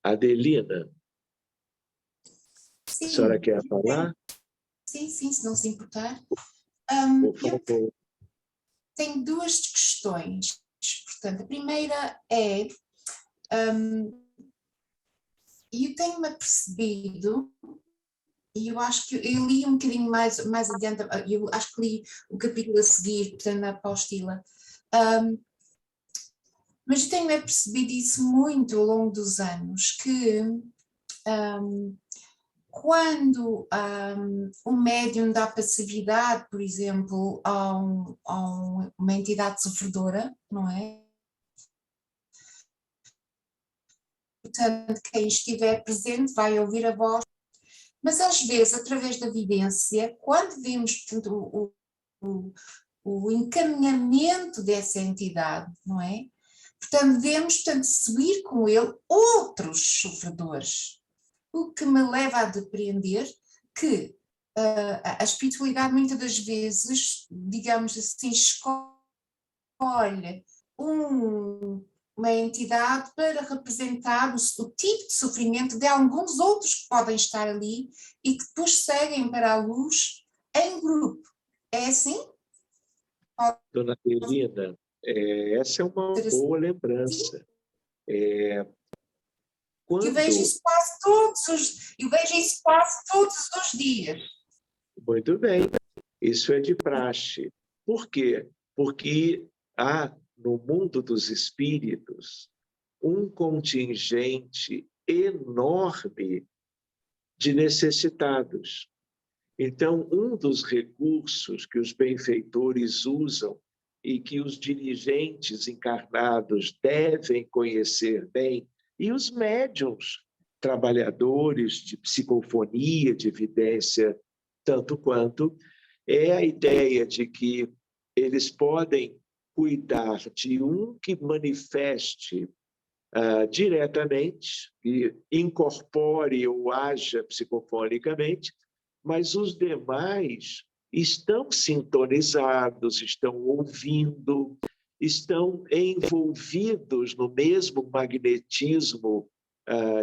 Adelina, a senhora Sim, quer falar? sim, se não se importar. Por Eu favor. tenho duas questões. Portanto, a primeira é, eu tenho-me apercebido, e eu acho que eu li um bocadinho mais adiante, eu acho que li o capítulo a seguir, portanto, na apostila, mas eu tenho-me apercebido isso muito ao longo dos anos, que quando um médium dá passividade, por exemplo, a uma entidade sofredora, não é? Portanto, quem estiver presente vai ouvir a voz, mas às vezes, através da vidência, quando vemos, portanto, o encaminhamento dessa entidade, não é? Portanto, vemos, portanto, subir com ele outros sofredores, o que me leva a depreender que a espiritualidade muitas das vezes, digamos assim, escolhe uma entidade para representar o tipo de sofrimento de alguns outros que podem estar ali e que depois seguem para a luz em grupo. É assim? Dona Adelina, essa é uma boa lembrança. Eu vejo Quando... isso quase todos os dias. Muito bem, isso é de praxe. Por quê? Porque há, no mundo dos espíritos, um contingente enorme de necessitados. Então, um dos recursos que os benfeitores usam e que os dirigentes encarnados devem conhecer bem, e os médiuns, trabalhadores de psicofonia, de evidência, tanto quanto, é a ideia de que eles podem cuidar de um que manifeste diretamente, e incorpore ou haja psicofonicamente, mas os demais estão sintonizados, estão ouvindo, estão envolvidos no mesmo magnetismo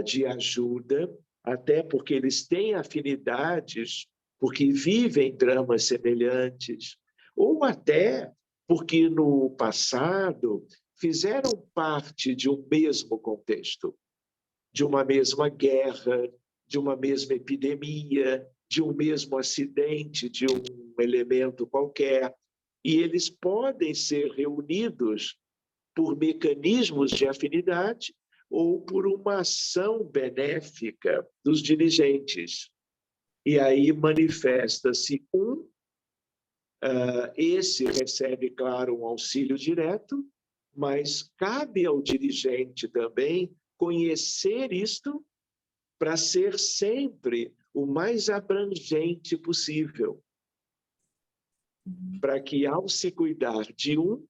de ajuda, até porque eles têm afinidades, porque vivem dramas semelhantes, ou até porque no passado fizeram parte de um mesmo contexto, de uma mesma guerra, de uma mesma epidemia, de um mesmo acidente, de um elemento qualquer. E eles podem ser reunidos por mecanismos de afinidade ou por uma ação benéfica dos dirigentes. E aí manifesta-se esse recebe, claro, um auxílio direto, mas cabe ao dirigente também conhecer isto para ser sempre o mais abrangente possível, para que, ao se cuidar de um,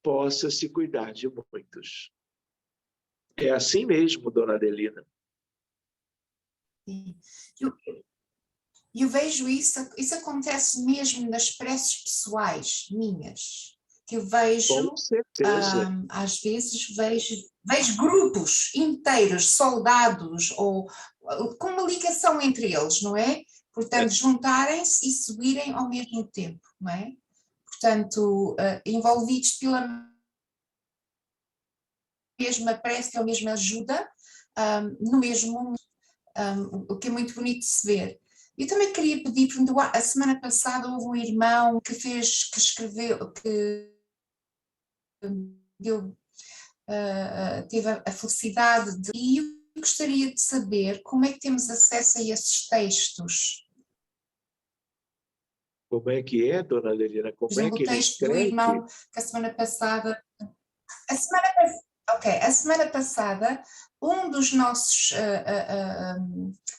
possa se cuidar de muitos. É assim mesmo, dona Adelina. Sim. Eu vejo isso acontece mesmo nas preces pessoais minhas, que eu vejo, Com certeza. às vezes vejo grupos inteiros, soldados, ou com uma ligação entre eles, não é? Portanto, juntarem-se e subirem ao mesmo tempo, não é? Portanto, envolvidos pela mesma prece, a mesma ajuda, no mesmo, o que é muito bonito de se ver. Eu também queria pedir, porque a semana passada houve um irmão que escreveu, que deu, teve a felicidade de... E eu gostaria de saber como é que temos acesso a esses textos. Como é que é, dona Adelina? Por Como é exemplo, que o ele texto do escreve? irmão que a semana passada... A semana passada, um dos nossos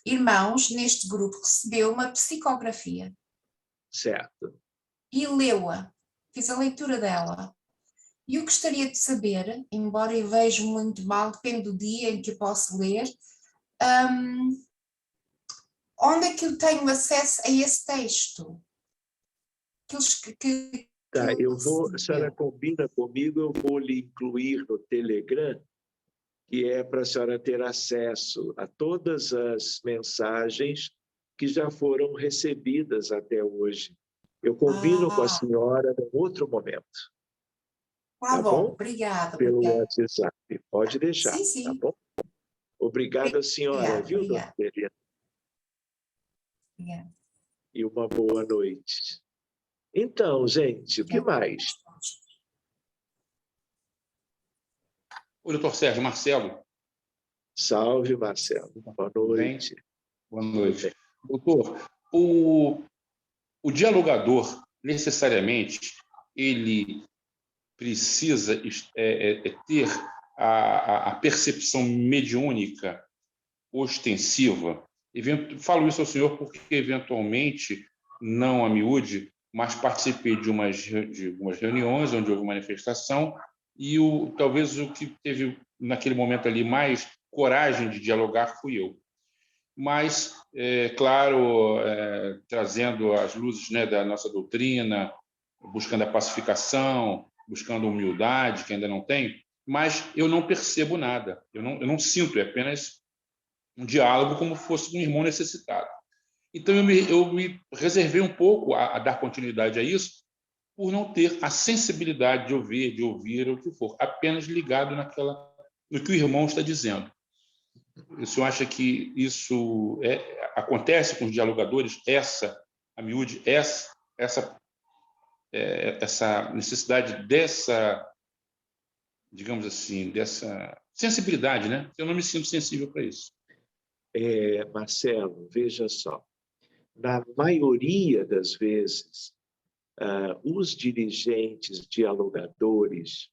irmãos neste grupo recebeu uma psicografia. Certo. E leu-a, fiz a leitura dela. E eu gostaria de saber, embora eu veja muito mal, depende do dia em que eu posso ler, onde é que eu tenho acesso a esse texto? Que Tá, ele a senhora recebeu. combina comigo, eu vou lhe incluir no Telegram, que é para a senhora ter acesso a todas as mensagens que já foram recebidas até hoje. Eu combino com a Ah, senhora em outro momento, tá tá bom, bom? obrigada. Pelo Obrigada. WhatsApp. Pode deixar, Sim, tá sim, bom? Obrigada, senhora, viu, dona obrigada. Helena? Obrigada. E uma boa noite. Então, gente, o que Obrigada. mais? Oi, doutor Sérgio, Marcelo. Salve, Marcelo. Boa Tudo bem? noite. Boa Tudo noite. bem. Doutor, o dialogador, necessariamente, ele precisa ter a percepção mediúnica ostensiva. Falo isso ao senhor porque, eventualmente, não a miúde, mas participei de algumas reuniões onde houve manifestação e talvez o que teve, naquele momento ali, mais coragem de dialogar fui eu. Mas, claro, trazendo as luzes, né, da nossa doutrina, buscando a pacificação, buscando a humildade, que ainda não tem, mas eu não percebo nada, eu não sinto, é apenas um diálogo como fosse um irmão necessitado. Então, eu me reservei um pouco a dar continuidade a isso, por não ter a sensibilidade de ouvir o que for, apenas ligado no que o irmão está dizendo. O senhor acha que isso acontece com os dialogadores, a miúde, essa necessidade digamos assim, dessa sensibilidade, né? Eu não me sinto sensível para isso. Marcelo, veja só. Na maioria das vezes, os dirigentes dialogadores,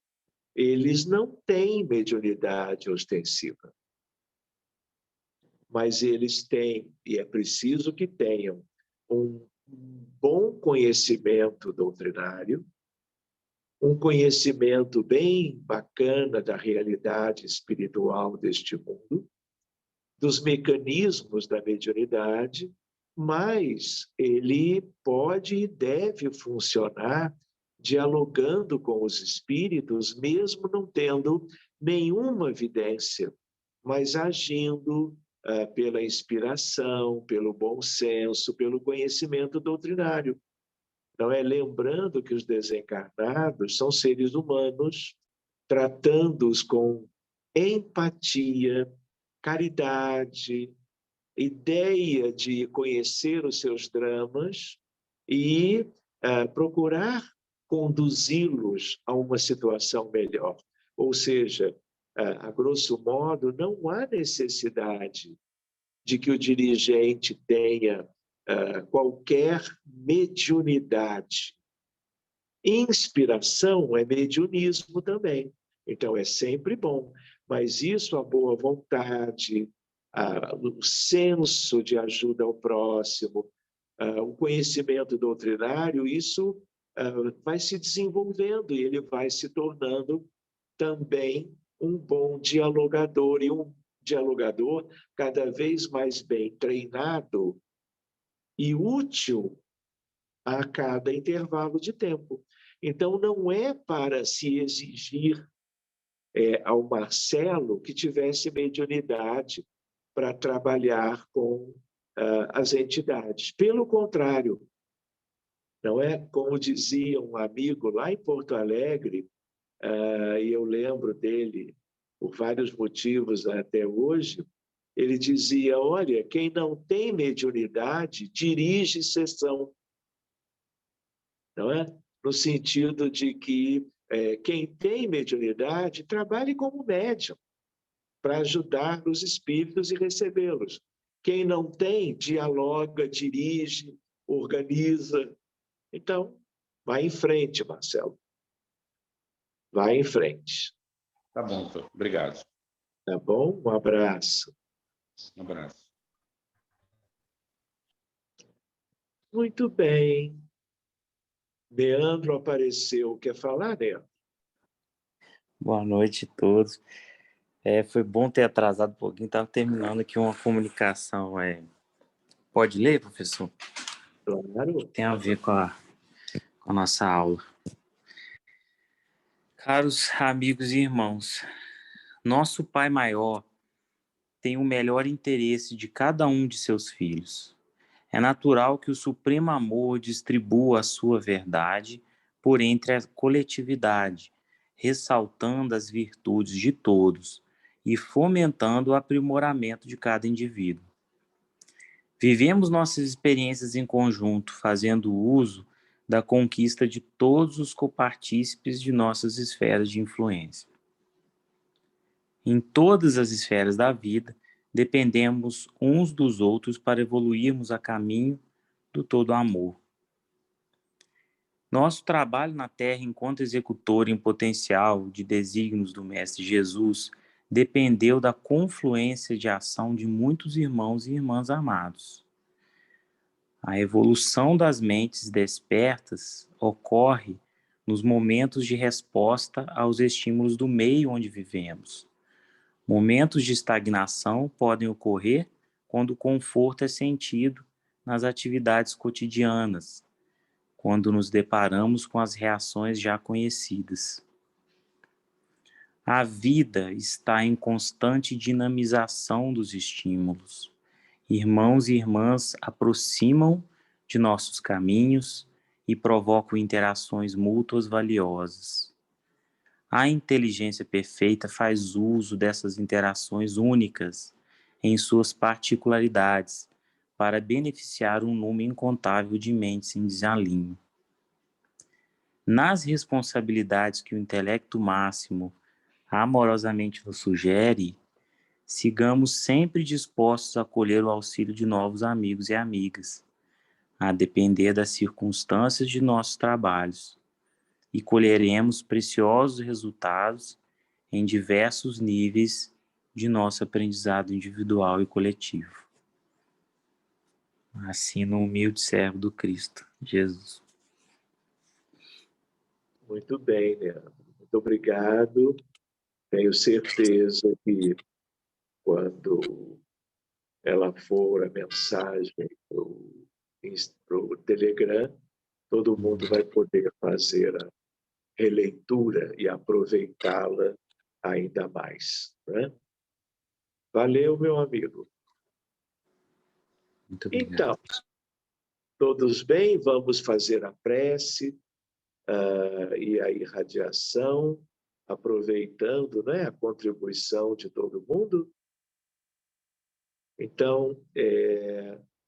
eles não têm mediunidade ostensiva, mas eles têm, e é preciso que tenham, um bom conhecimento doutrinário um conhecimento bem bacana da realidade espiritual deste mundo, dos mecanismos da mediunidade, mas ele pode e deve funcionar dialogando com os espíritos, mesmo não tendo nenhuma evidência, mas agindo pela inspiração, pelo bom senso, pelo conhecimento doutrinário. Então, lembrando que os desencarnados são seres humanos, tratando-os com empatia, caridade, ideia de conhecer os seus dramas e procurar conduzi-los a uma situação melhor. Ou seja, a grosso modo, não há necessidade de que o dirigente tenha qualquer mediunidade. Inspiração é mediunismo também. Então, é sempre bom. Mas isso, a boa vontade, o senso de ajuda ao próximo, o conhecimento doutrinário, isso vai se desenvolvendo e ele vai se tornando também um bom dialogador, e um dialogador cada vez mais bem treinado e útil a cada intervalo de tempo. Então, não é para se exigir ao Marcelo que tivesse mediunidade para trabalhar com as entidades. Pelo contrário, não é? Como dizia um amigo lá em Porto Alegre, e eu lembro dele por vários motivos até hoje, ele dizia, olha, quem não tem mediunidade dirige sessão, não é? No sentido de que quem tem mediunidade trabalhe como médium para ajudar os espíritos e recebê-los. Quem não tem, dialoga, dirige, organiza. Então, vai em frente, Marcelo. Vai em frente. Tá bom, doutor. Obrigado. Tá bom? Um abraço. Um abraço. Muito bem. Leandro apareceu. Quer falar, Leandro? Boa noite a todos. Foi bom ter atrasado um pouquinho, estava terminando aqui uma comunicação. Pode ler, professor? Claro. Tem a ver com a nossa aula. Caros amigos e irmãos, nosso Pai Maior tem o melhor interesse de cada um de seus filhos. É natural que o supremo amor distribua a sua verdade por entre a coletividade, ressaltando as virtudes de todos e fomentando o aprimoramento de cada indivíduo. Vivemos nossas experiências em conjunto, fazendo uso da conquista de todos os copartícipes de nossas esferas de influência. Em todas as esferas da vida, dependemos uns dos outros para evoluirmos a caminho do todo amor. Nosso trabalho na Terra enquanto executor em potencial de desígnios do Mestre Jesus dependeu da confluência de ação de muitos irmãos e irmãs amados. A evolução das mentes despertas ocorre nos momentos de resposta aos estímulos do meio onde vivemos. Momentos de estagnação podem ocorrer quando o conforto é sentido nas atividades cotidianas, quando nos deparamos com as reações já conhecidas. A vida está em constante dinamização dos estímulos. Irmãos e irmãs aproximam de nossos caminhos e provocam interações mútuas valiosas. A inteligência perfeita faz uso dessas interações únicas em suas particularidades para beneficiar um número incontável de mentes em desalinho. Nas responsabilidades que o intelecto máximo amorosamente nos sugere, sigamos sempre dispostos a acolher o auxílio de novos amigos e amigas, a depender das circunstâncias de nossos trabalhos, e colheremos preciosos resultados em diversos níveis de nosso aprendizado individual e coletivo. Assino o humilde servo do Cristo, Jesus. Muito bem, Leandro. Muito obrigado. Tenho certeza que quando ela for a mensagem para o Telegram, todo mundo vai poder fazer a releitura e aproveitá-la ainda mais, né? Valeu, meu amigo. Muito obrigado. Então, todos bem? Vamos fazer a prece e a irradiação, aproveitando, né, a contribuição de todo mundo. Então,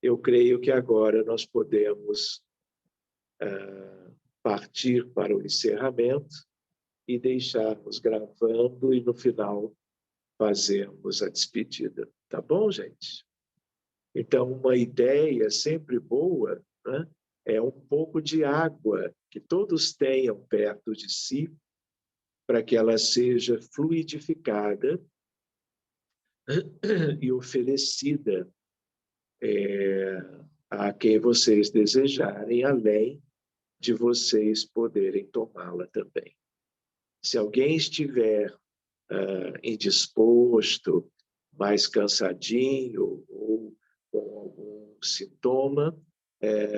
eu creio que agora nós podemos partir para o encerramento e deixarmos gravando e no final fazermos a despedida. Tá bom, gente? Então, uma ideia sempre boa, né, é um pouco de água que todos tenham perto de si para que ela seja fluidificada e oferecida a quem vocês desejarem, além de vocês poderem tomá-la também. Se alguém estiver indisposto, mais cansadinho ou com algum sintoma,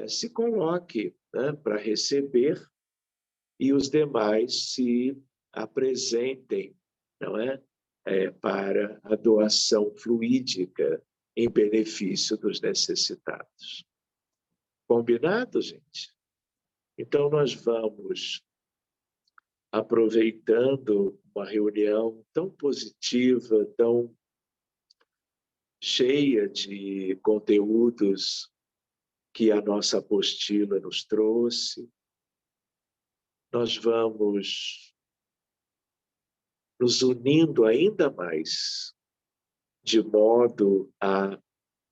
se coloque, né, para receber e os demais se apresentem, não é? Para a doação fluídica em benefício dos necessitados. Combinado, gente? Então, nós vamos, aproveitando uma reunião tão positiva, tão cheia de conteúdos que a nossa apostila nos trouxe, nós vamos nos unindo ainda mais, de modo a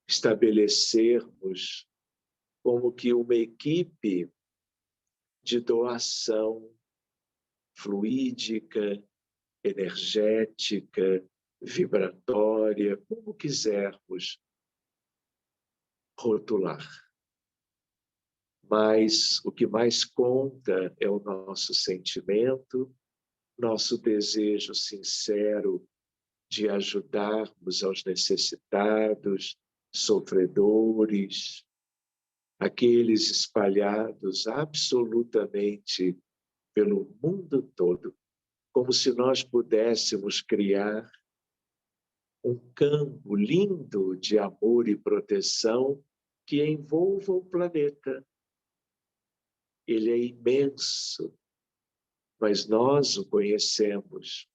estabelecermos como que uma equipe de doação fluídica, energética, vibratória, como quisermos rotular. Mas o que mais conta é o nosso sentimento, nosso desejo sincero de ajudarmos aos necessitados, sofredores, aqueles espalhados absolutamente pelo mundo todo, como se nós pudéssemos criar um campo lindo de amor e proteção que envolva o planeta. Ele é imenso, mas nós o conhecemos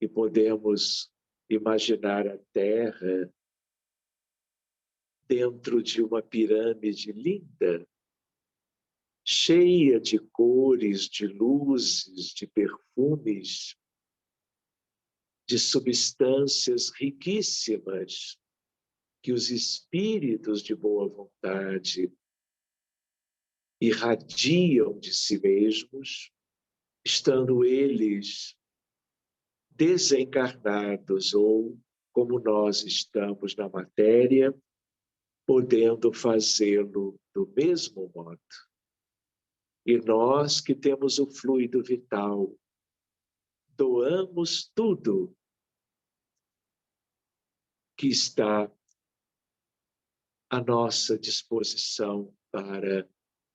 e podemos imaginar a Terra dentro de uma pirâmide linda, cheia de cores, de luzes, de perfumes, de substâncias riquíssimas que os espíritos de boa vontade irradiam de si mesmos, estando eles desencarnados ou, como nós estamos na matéria, podendo fazê-lo do mesmo modo. E nós que temos o fluido vital, doamos tudo que está à nossa disposição para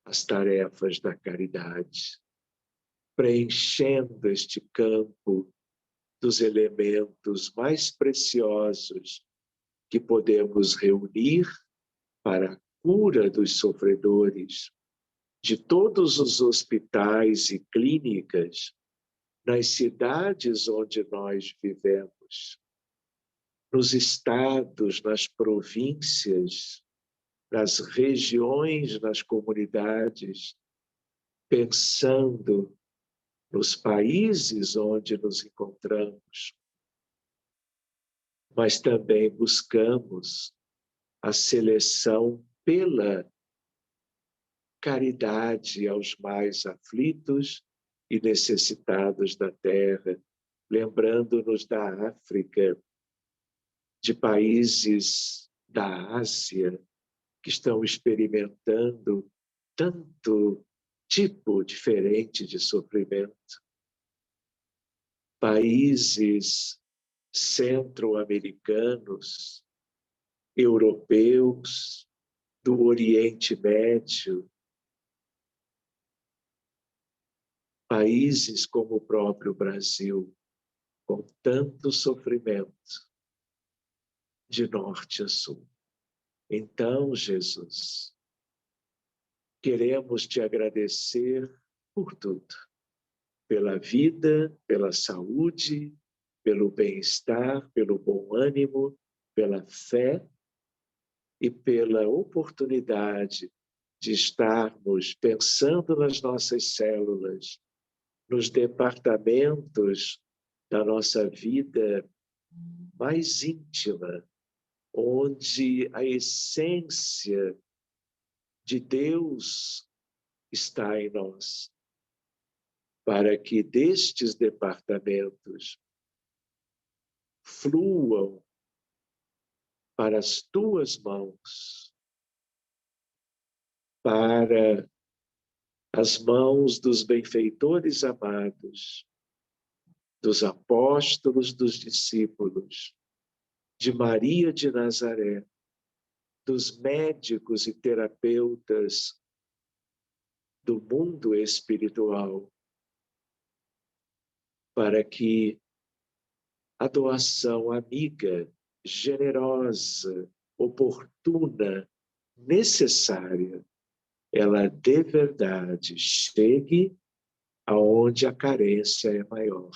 as tarefas da caridade, preenchendo este campo dos elementos mais preciosos que podemos reunir para a cura dos sofredores de todos os hospitais e clínicas nas cidades onde nós vivemos, nos estados, nas províncias, nas regiões, nas comunidades, pensando nos países onde nos encontramos, mas também buscamos a seleção pela caridade aos mais aflitos e necessitados da terra, lembrando-nos da África, de países da Ásia que estão experimentando tanto tipo diferente de sofrimento. Países centro-americanos, europeus, do Oriente Médio, países como o próprio Brasil, com tanto sofrimento, de norte a sul. Então, Jesus, queremos te agradecer por tudo, pela vida, pela saúde, pelo bem-estar, pelo bom ânimo, pela fé e pela oportunidade de estarmos pensando nas nossas células, nos departamentos da nossa vida mais íntima, onde a essência de Deus está em nós, para que destes departamentos fluam para as tuas mãos, para as mãos dos benfeitores amados, dos apóstolos, dos discípulos, de Maria de Nazaré, dos médicos e terapeutas do mundo espiritual, para que a doação amiga, generosa, oportuna, necessária, ela de verdade chegue aonde a carência é maior,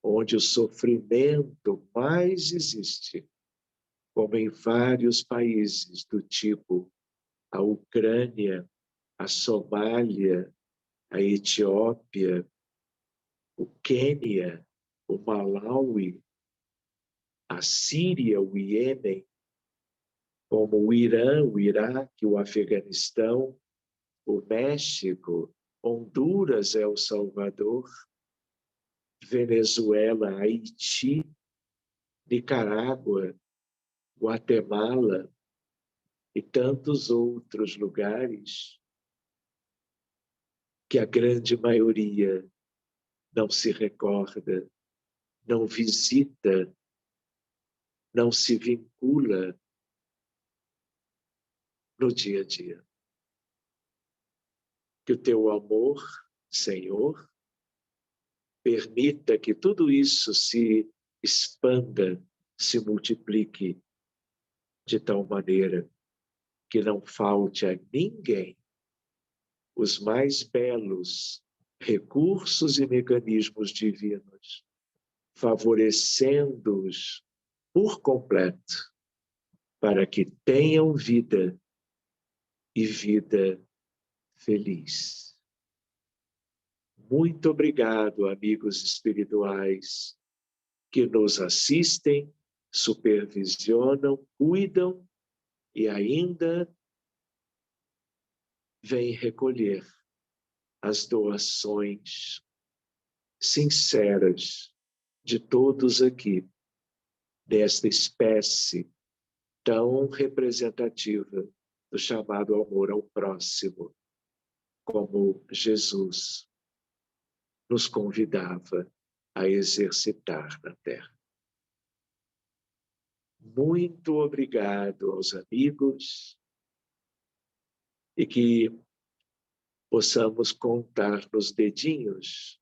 onde o sofrimento mais existe, como em vários países do tipo a Ucrânia, a Somália, a Etiópia, o Quênia, o Malawi, a Síria, o Iêmen, como o Irã, o Iraque, o Afeganistão, o México, Honduras, El Salvador, Venezuela, Haiti, Nicarágua, Guatemala e tantos outros lugares que a grande maioria não se recorda, não visita, não se vincula no dia a dia. Que o teu amor, Senhor, permita que tudo isso se expanda, se multiplique de tal maneira que não falte a ninguém os mais belos recursos e mecanismos divinos, favorecendo-os por completo, para que tenham vida e vida feliz. Muito obrigado, amigos espirituais, que nos assistem, supervisionam, cuidam e ainda vêm recolher as doações sinceras de todos aqui, desta espécie tão representativa do chamado amor ao próximo, como Jesus nos convidava a exercitar na Terra. Muito obrigado aos amigos e que possamos contar nos dedinhos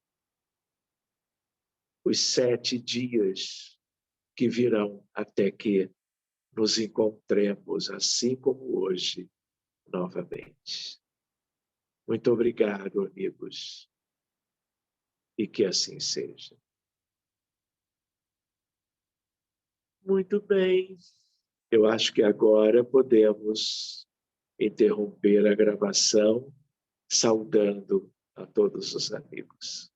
os 7 dias que virão até que nos encontremos, assim como hoje, novamente. Muito obrigado, amigos, e que assim seja. Muito bem. Eu acho que agora podemos interromper a gravação, saudando a todos os amigos.